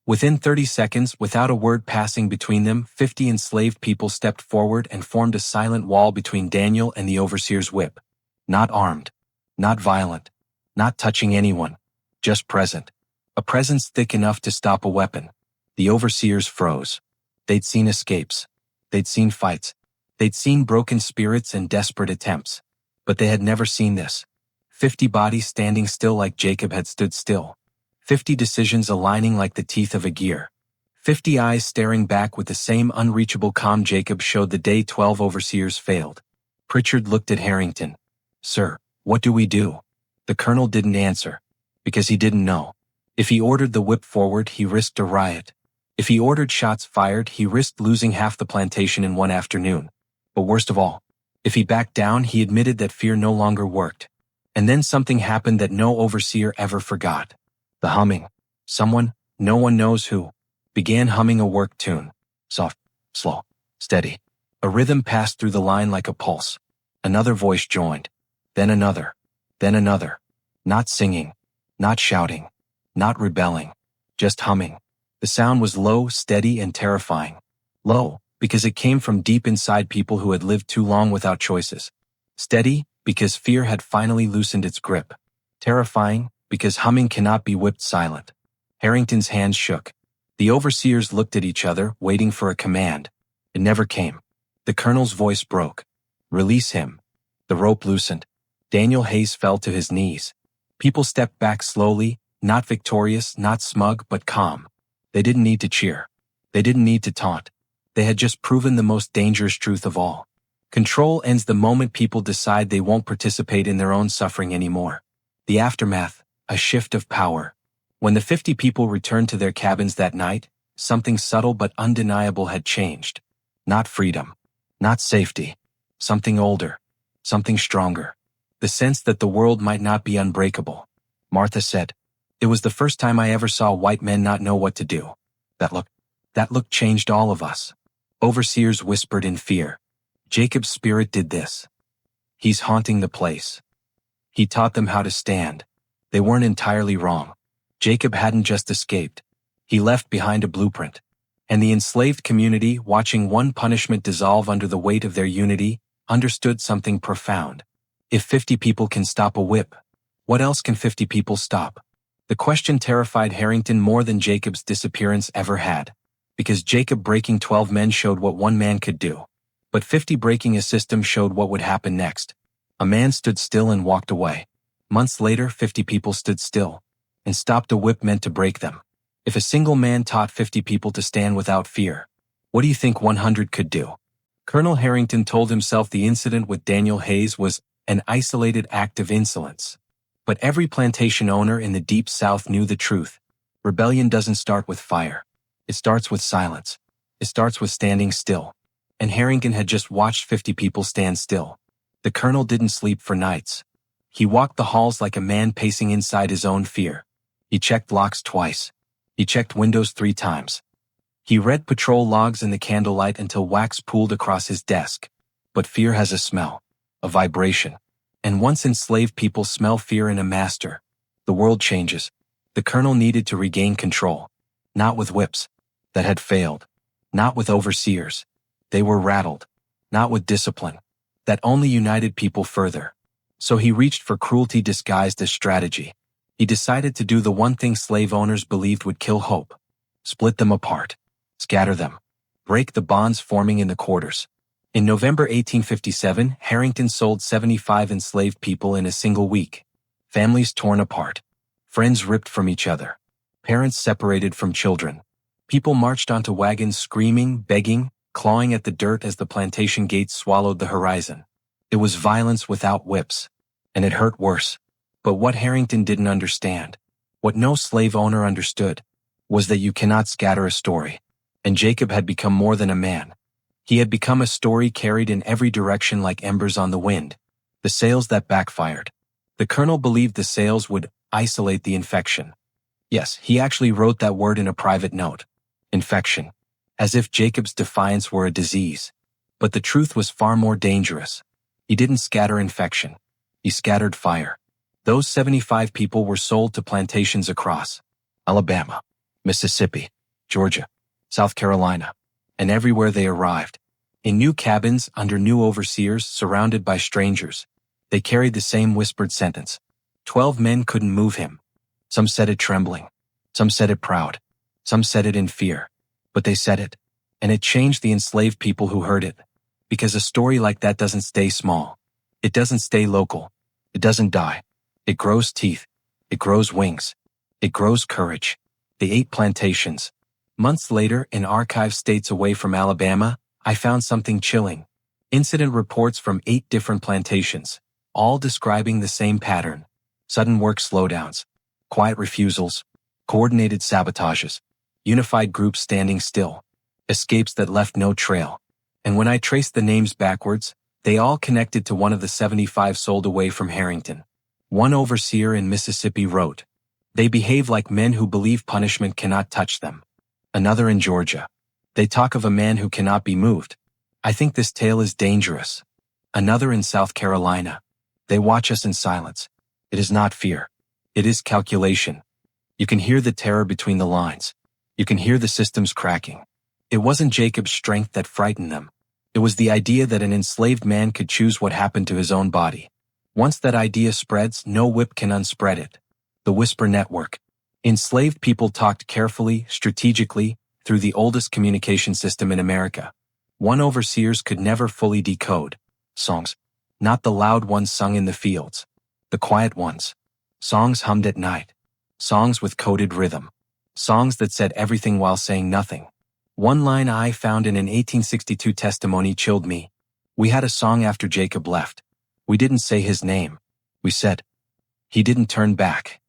Within 30 seconds, without a word passing between them, 50 enslaved people stepped forward and formed a silent wall between Daniel and the overseer's whip. Not armed. Not violent. Not touching anyone. Just present. A presence thick enough to stop a weapon. The overseers froze. They'd seen escapes. They'd seen fights. They'd seen broken spirits and desperate attempts. But they had never seen this. 50 bodies standing still like Jacob had stood still. 50 decisions aligning like the teeth of a gear. 50 eyes staring back with the same unreachable calm Jacob showed the day 12 overseers failed. Pritchard looked at Harrington. Sir, what do we do? The colonel didn't answer. Because he didn't know. If he ordered the whip forward, he risked a riot. If he ordered shots fired, he risked losing half the plantation in one afternoon. But worst of all, if he backed down, he admitted that fear no longer worked. And then something happened that no overseer ever forgot. The humming. Someone, no one knows who, began humming a work tune. Soft, slow, steady. A rhythm passed through the line like a pulse. Another voice joined. Then another. Then another. Not singing. Not shouting. Not rebelling. Just humming. The sound was low, steady, and terrifying. Low, because it came from deep inside people who had lived too long without choices. Steady, because fear had finally loosened its grip. Terrifying, because humming cannot be whipped silent. Harrington's hands shook. The overseers looked at each other, waiting for a command. It never came. The colonel's voice broke. Release him. The rope loosened. Daniel Hayes fell to his knees. People stepped back slowly, not victorious, not smug, but calm. They didn't need to cheer. They didn't need to taunt. They had just proven the most dangerous truth of all. Control ends the moment people decide they won't participate in their own suffering anymore. The aftermath, a shift of power. When the 50 people returned to their cabins that night, something subtle but undeniable had changed. Not freedom. Not safety. Something older. Something stronger. The sense that the world might not be unbreakable. Martha said, "It was the first time I ever saw white men not know what to do. That look changed all of us." Overseers whispered in fear. Jacob's spirit did this. He's haunting the place. He taught them how to stand. They weren't entirely wrong. Jacob hadn't just escaped. He left behind a blueprint. And the enslaved community, watching one punishment dissolve under the weight of their unity, understood something profound. If 50 people can stop a whip, what else can 50 people stop? The question terrified Harrington more than Jacob's disappearance ever had. Because Jacob breaking 12 men showed what one man could do. But 50 breaking a system showed what would happen next. A man stood still and walked away. Months later, 50 people stood still. And stopped a whip meant to break them. If a single man taught 50 people to stand without fear, what do you think 100 could do? Colonel Harrington told himself the incident with Daniel Hayes was an isolated act of insolence. But every plantation owner in the Deep South knew the truth. Rebellion doesn't start with fire. It starts with silence. It starts with standing still. And Harrington had just watched 50 people stand still. The colonel didn't sleep for nights. He walked the halls like a man pacing inside his own fear. He checked locks twice. He checked windows 3 times. He read patrol logs in the candlelight until wax pooled across his desk. But fear has a smell, a vibration. And once enslaved people smell fear in a master, the world changes. The colonel needed to regain control. Not with whips. That had failed. Not with overseers. They were rattled. Not with discipline. That only united people further. So he reached for cruelty disguised as strategy. He decided to do the one thing slave owners believed would kill hope. Split them apart. Scatter them. Break the bonds forming in the quarters. In November 1857, Harrington sold 75 enslaved people in a single week. Families torn apart. Friends ripped from each other. Parents separated from children. People marched onto wagons screaming, begging, clawing at the dirt as the plantation gates swallowed the horizon. It was violence without whips. And it hurt worse. But what Harrington didn't understand, what no slave owner understood, was that you cannot scatter a story. And Jacob had become more than a man. He had become a story carried in every direction like embers on the wind. The sales that backfired. The colonel believed the sales would isolate the infection. Yes, he actually wrote that word in a private note. Infection. As if Jacob's defiance were a disease. But the truth was far more dangerous. He didn't scatter infection. He scattered fire. Those 75 people were sold to plantations across Alabama, Mississippi, Georgia, South Carolina, and everywhere they arrived. In new cabins, under new overseers, surrounded by strangers. They carried the same whispered sentence. 12 men couldn't move him. Some said it trembling. Some said it proud. Some said it in fear. But they said it. And it changed the enslaved people who heard it. Because a story like that doesn't stay small. It doesn't stay local. It doesn't die. It grows teeth. It grows wings. It grows courage. They ate plantations. Months later, in archive states away from Alabama, I found something chilling. Incident reports from 8 different plantations, all describing the same pattern. Sudden work slowdowns, quiet refusals, coordinated sabotages, unified groups standing still, escapes that left no trail. And when I traced the names backwards, they all connected to one of the 75 sold away from Harrington. One overseer in Mississippi wrote, "They behave like men who believe punishment cannot touch them." Another in Georgia. "They talk of a man who cannot be moved. I think this tale is dangerous." Another in South Carolina. "They watch us in silence. It is not fear. It is calculation." You can hear the terror between the lines. You can hear the systems cracking. It wasn't Jacob's strength that frightened them. It was the idea that an enslaved man could choose what happened to his own body. Once that idea spreads, no whip can unspread it. The Whisper Network. Enslaved people talked carefully, strategically, through the oldest communication system in America. One overseers could never fully decode. Songs. Not the loud ones sung in the fields. The quiet ones. Songs hummed at night. Songs with coded rhythm. Songs that said everything while saying nothing. One line I found in an 1862 testimony chilled me. "We had a song after Jacob left. We didn't say his name. We said, 'He didn't turn back.'"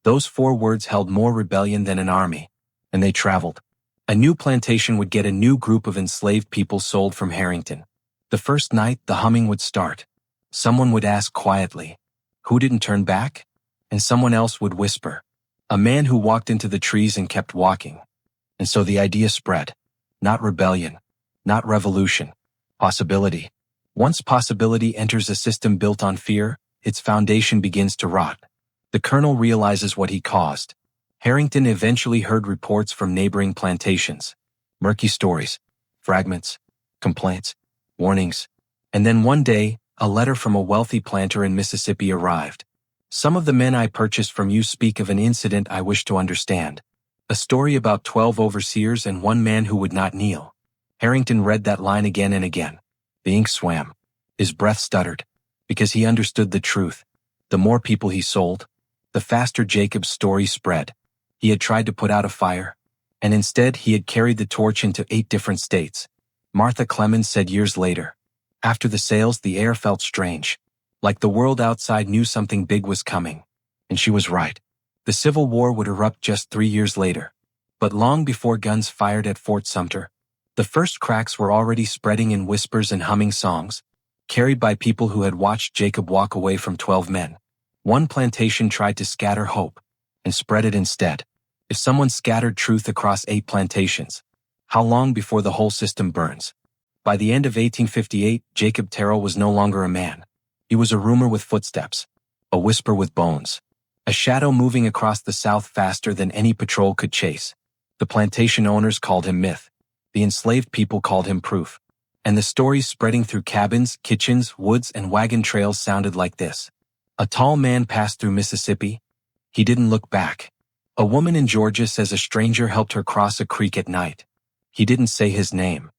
Those 4 words held more rebellion than an army. And they traveled. A new plantation would get a new group of enslaved people sold from Harrington. The first night, the humming would start. Someone would ask quietly, "Who didn't turn back?" And someone else would whisper, "A man who walked into the trees and kept walking." And so the idea spread. Not rebellion. Not revolution. Possibility. Once possibility enters a system built on fear, its foundation begins to rot. The colonel realizes what he caused. Harrington eventually heard reports from neighboring plantations. Murky stories, fragments, complaints, warnings. And then one day, a letter from a wealthy planter in Mississippi arrived. "Some of the men I purchased from you speak of an incident I wish to understand. A story about 12 overseers and one man who would not kneel." Harrington read that line again and again. The ink swam. His breath stuttered. Because he understood the truth. The more people he sold, the faster Jacob's story spread. He had tried to put out a fire, and instead he had carried the torch into 8 different states. Martha Clemens said years later, "After the sales, the air felt strange. Like the world outside knew something big was coming." And she was right. The Civil War would erupt just 3 years later. But long before guns fired at Fort Sumter, the first cracks were already spreading in whispers and humming songs, carried by people who had watched Jacob walk away from 12 men. One plantation tried to scatter hope, and spread it instead. If someone scattered truth across 8 plantations, how long before the whole system burns? By the end of 1858, Jacob Terrell was no longer a man. He was a rumor with footsteps, a whisper with bones, a shadow moving across the South faster than any patrol could chase. The plantation owners called him myth. The enslaved people called him proof. And the stories spreading through cabins, kitchens, woods, and wagon trails sounded like this. A tall man passed through Mississippi. He didn't look back. A woman in Georgia says a stranger helped her cross a creek at night. He didn't say his name.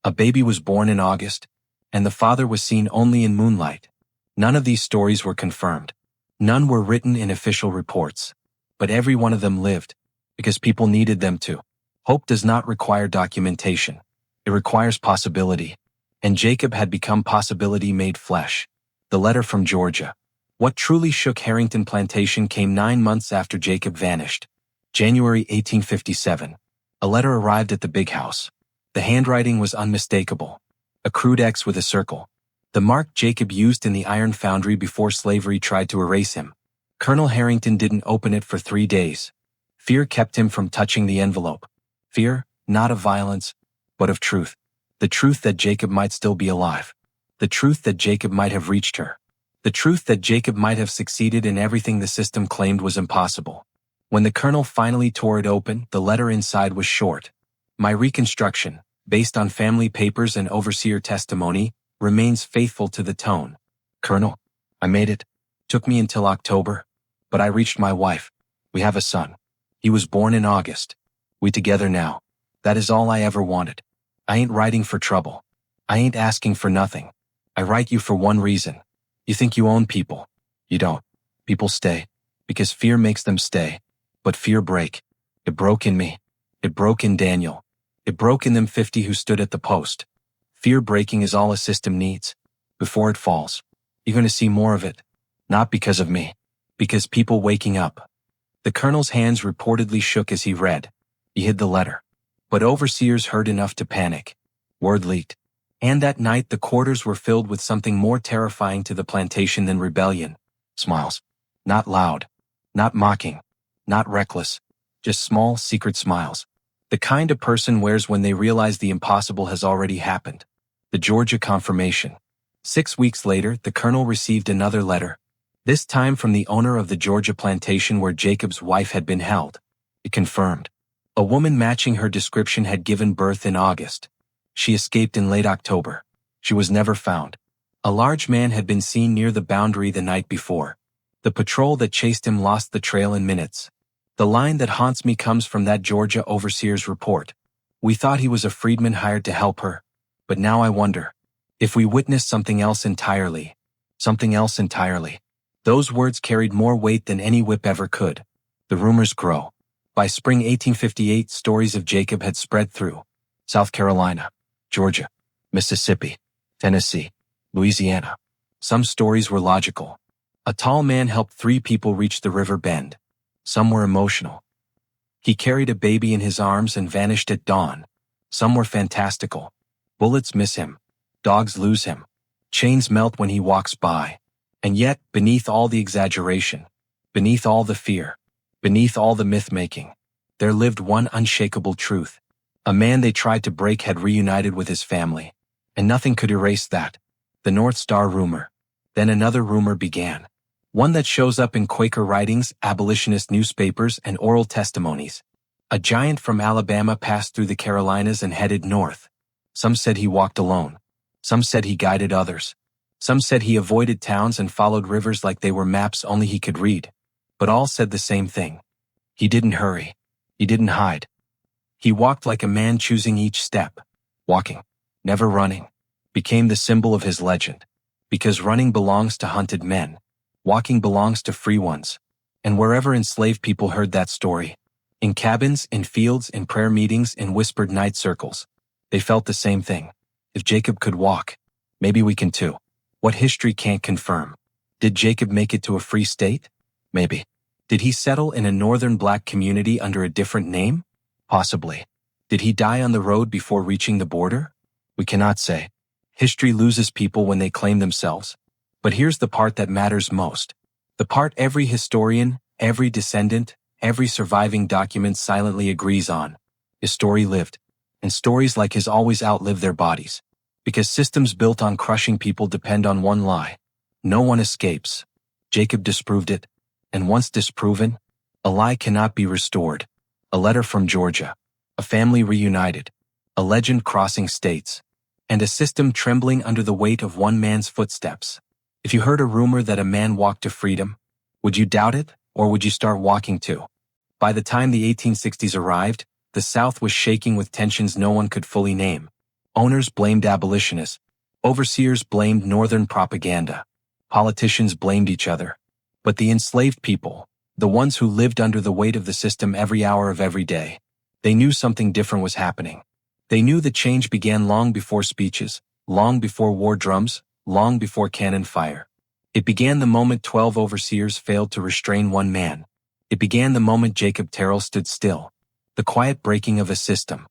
A baby was born in August, and the father was seen only in moonlight. None of these stories were confirmed. None were written in official reports. But every one of them lived, because people needed them to. Hope does not require documentation. It requires possibility. And Jacob had become possibility made flesh. The letter from Georgia. What truly shook Harrington Plantation came 9 months after Jacob vanished. January 1857. A letter arrived at the big house. The handwriting was unmistakable. A crude X with a circle. The mark Jacob used in the iron foundry before slavery tried to erase him. Colonel Harrington didn't open it for 3 days. Fear kept him from touching the envelope. Fear, not of violence, but of truth. The truth that Jacob might still be alive. The truth that Jacob might have reached her. The truth that Jacob might have succeeded in everything the system claimed was impossible. When the colonel finally tore it open, the letter inside was short. My reconstruction, based on family papers and overseer testimony, remains faithful to the tone. Colonel, I made it. Took me until October. But I reached my wife. We have a son. He was born in August. We together now. That is all I ever wanted. I ain't writing for trouble. I ain't asking for nothing. I write you for one reason. You think you own people. You don't. People stay. Because fear makes them stay. But fear break. It broke in me. It broke in Daniel. It broke in them 50 who stood at the post. Fear breaking is all a system needs. Before it falls. You're going to see more of it. Not because of me. Because people waking up. The colonel's hands reportedly shook as he read. He hid the letter. But overseers heard enough to panic. Word leaked. And that night the quarters were filled with something more terrifying to the plantation than rebellion. Smiles. Not loud. Not mocking. Not reckless. Just small, secret smiles. The kind a person wears when they realize the impossible has already happened. The Georgia confirmation. 6 weeks later, the colonel received another letter. This time from the owner of the Georgia plantation where Jacob's wife had been held. It confirmed. A woman matching her description had given birth in August. She escaped in late October. She was never found. A large man had been seen near the boundary the night before. The patrol that chased him lost the trail in minutes. The line that haunts me comes from that Georgia overseer's report. We thought he was a freedman hired to help her. But now I wonder. If we witnessed something else entirely. Something else entirely. Those words carried more weight than any whip ever could. The rumors grow. By spring 1858, stories of Jacob had spread through South Carolina, Georgia, Mississippi, Tennessee, Louisiana. Some stories were logical. A tall man helped 3 people reach the river bend. Some were emotional. He carried a baby in his arms and vanished at dawn. Some were fantastical. Bullets miss him. Dogs lose him. Chains melt when he walks by. And yet, beneath all the exaggeration, beneath all the fear, beneath all the myth-making, there lived one unshakable truth. A man they tried to break had reunited with his family. And nothing could erase that. The North Star rumor. Then another rumor began. One that shows up in Quaker writings, abolitionist newspapers, and oral testimonies. A giant from Alabama passed through the Carolinas and headed north. Some said he walked alone. Some said he guided others. Some said he avoided towns and followed rivers like they were maps only he could read. But all said the same thing. He didn't hurry. He didn't hide. He walked like a man choosing each step. Walking, never running, became the symbol of his legend. Because running belongs to hunted men. Walking belongs to free ones. And wherever enslaved people heard that story, in cabins, in fields, in prayer meetings, in whispered night circles, they felt the same thing. If Jacob could walk, maybe we can too. What history can't confirm. Did Jacob make it to a free state? Maybe. Did he settle in a northern black community under a different name? Possibly. Did he die on the road before reaching the border? We cannot say. History loses people when they claim themselves. But here's the part that matters most. The part every historian, every descendant, every surviving document silently agrees on. His story lived. And stories like his always outlive their bodies. Because systems built on crushing people depend on one lie. No one escapes. Jacob disproved it. And once disproven, a lie cannot be restored. A letter from Georgia. A family reunited. A legend crossing states. And a system trembling under the weight of one man's footsteps. If you heard a rumor that a man walked to freedom, would you doubt it, or would you start walking too? By the time the 1860s arrived, the South was shaking with tensions no one could fully name. Owners blamed abolitionists. Overseers blamed Northern propaganda. Politicians blamed each other. But the enslaved people, the ones who lived under the weight of the system every hour of every day, they knew something different was happening. They knew the change began long before speeches, long before war drums, long before cannon fire. It began the moment 12 overseers failed to restrain one man. It began the moment Jacob Terrell stood still. The quiet breaking of a system.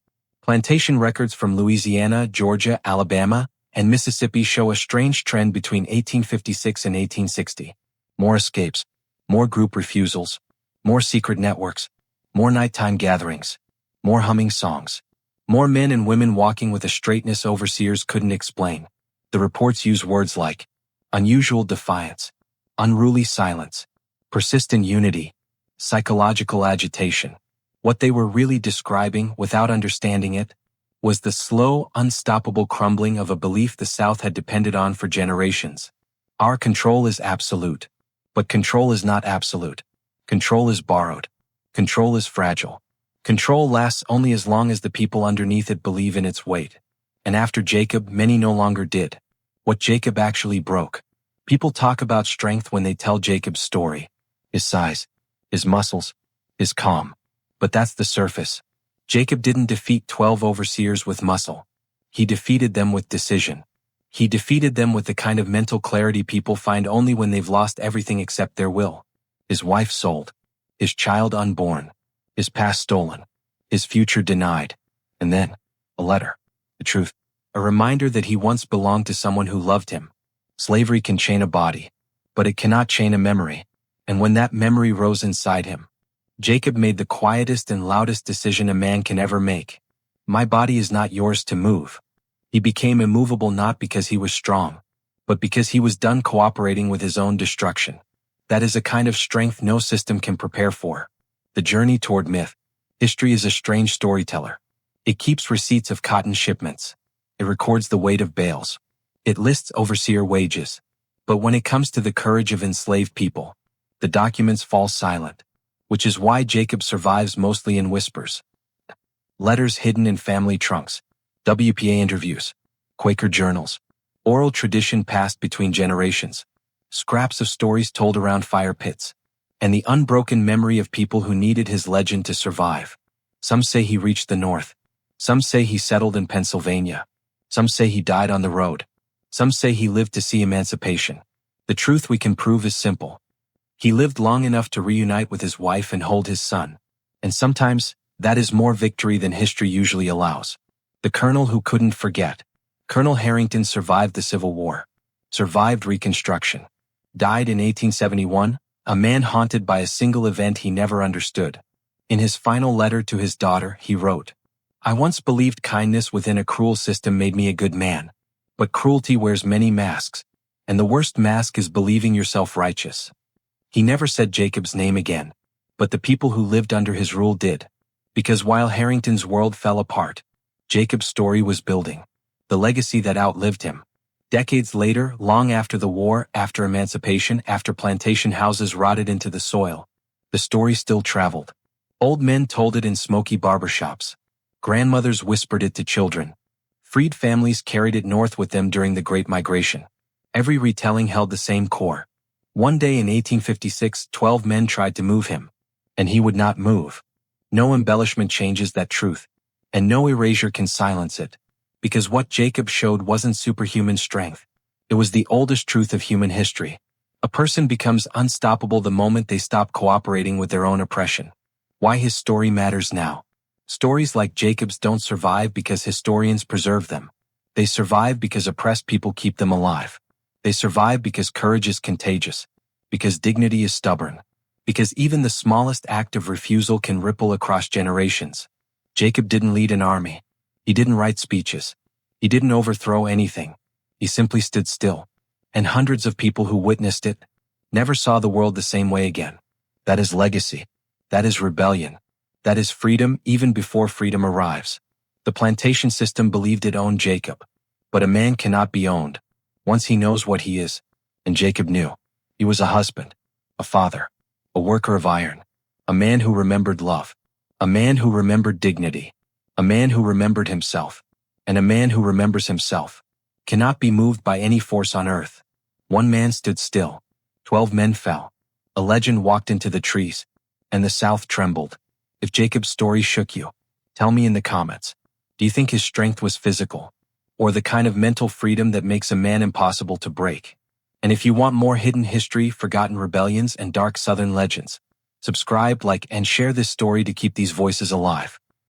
Plantation records from Louisiana, Georgia, Alabama, and Mississippi show a strange trend between 1856 and 1860. More escapes, more group refusals, more secret networks, more nighttime gatherings, more humming songs, more men and women walking with a straightness overseers couldn't explain. The reports use words like unusual defiance, unruly silence, persistent unity, psychological agitation. What they were really describing, without understanding it, was the slow, unstoppable crumbling of a belief the South had depended on for generations. Our control is absolute. But control is not absolute. Control is borrowed. Control is fragile. Control lasts only as long as the people underneath it believe in its weight. And after Jacob, many no longer did. What Jacob actually broke. People talk about strength when they tell Jacob's story. His size, his muscles, his calm. But that's the surface. Jacob didn't defeat 12 overseers with muscle. He defeated them with decision. He defeated them with the kind of mental clarity people find only when they've lost everything except their will. His wife sold. His child unborn. His past stolen. His future denied. And then, a letter. The truth. A reminder that he once belonged to someone who loved him. Slavery can chain a body, but it cannot chain a memory. And when that memory rose inside him, Jacob made the quietest and loudest decision a man can ever make. My body is not yours to move. He became immovable not because he was strong, but because he was done cooperating with his own destruction. That is a kind of strength no system can prepare for. The journey toward myth. History is a strange storyteller. It keeps receipts of cotton shipments. It records the weight of bales. It lists overseer wages. But when it comes to the courage of enslaved people, the documents fall silent. Which is why Jacob survives mostly in whispers. Letters hidden in family trunks, WPA interviews, Quaker journals, oral tradition passed between generations, scraps of stories told around fire pits, and the unbroken memory of people who needed his legend to survive. Some say he reached the north. Some say he settled in Pennsylvania. Some say he died on the road. Some say he lived to see emancipation. The truth we can prove is simple. He lived long enough to reunite with his wife and hold his son. And sometimes, that is more victory than history usually allows. The colonel who couldn't forget. Colonel Harrington survived the Civil War. Survived Reconstruction. Died in 1871, a man haunted by a single event he never understood. In his final letter to his daughter, he wrote, "I once believed kindness within a cruel system made me a good man. But cruelty wears many masks, and the worst mask is believing yourself righteous." He never said Jacob's name again, but the people who lived under his rule did. Because while Harrington's world fell apart, Jacob's story was building. The legacy that outlived him. Decades later, long after the war, after emancipation, after plantation houses rotted into the soil, the story still traveled. Old men told it in smoky barbershops. Grandmothers whispered it to children. Freed families carried it north with them during the Great Migration. Every retelling held the same core. One day in 1856, 12 men tried to move him, and he would not move. No embellishment changes that truth, and no erasure can silence it, because what Jacob showed wasn't superhuman strength. It was the oldest truth of human history. A person becomes unstoppable the moment they stop cooperating with their own oppression. Why his story matters now. Stories like Jacob's don't survive because historians preserve them. They survive because oppressed people keep them alive. They survive because courage is contagious, because dignity is stubborn, because even the smallest act of refusal can ripple across generations. Jacob didn't lead an army. He didn't write speeches. He didn't overthrow anything. He simply stood still. And hundreds of people who witnessed it never saw the world the same way again. That is legacy. That is rebellion. That is freedom even before freedom arrives. The plantation system believed it owned Jacob. But a man cannot be owned once he knows what he is. And Jacob knew. He was a husband, a father, a worker of iron, a man who remembered love, a man who remembered dignity, a man who remembered himself, and a man who remembers himself cannot be moved by any force on earth. One man stood still. 12 men fell. A legend walked into the trees, and the South trembled. If Jacob's story shook you, tell me in the comments. Do you think his strength was physical, or the kind of mental freedom that makes a man impossible to break? And if you want more hidden history, forgotten rebellions, and dark Southern legends, subscribe, like, and share this story to keep these voices alive.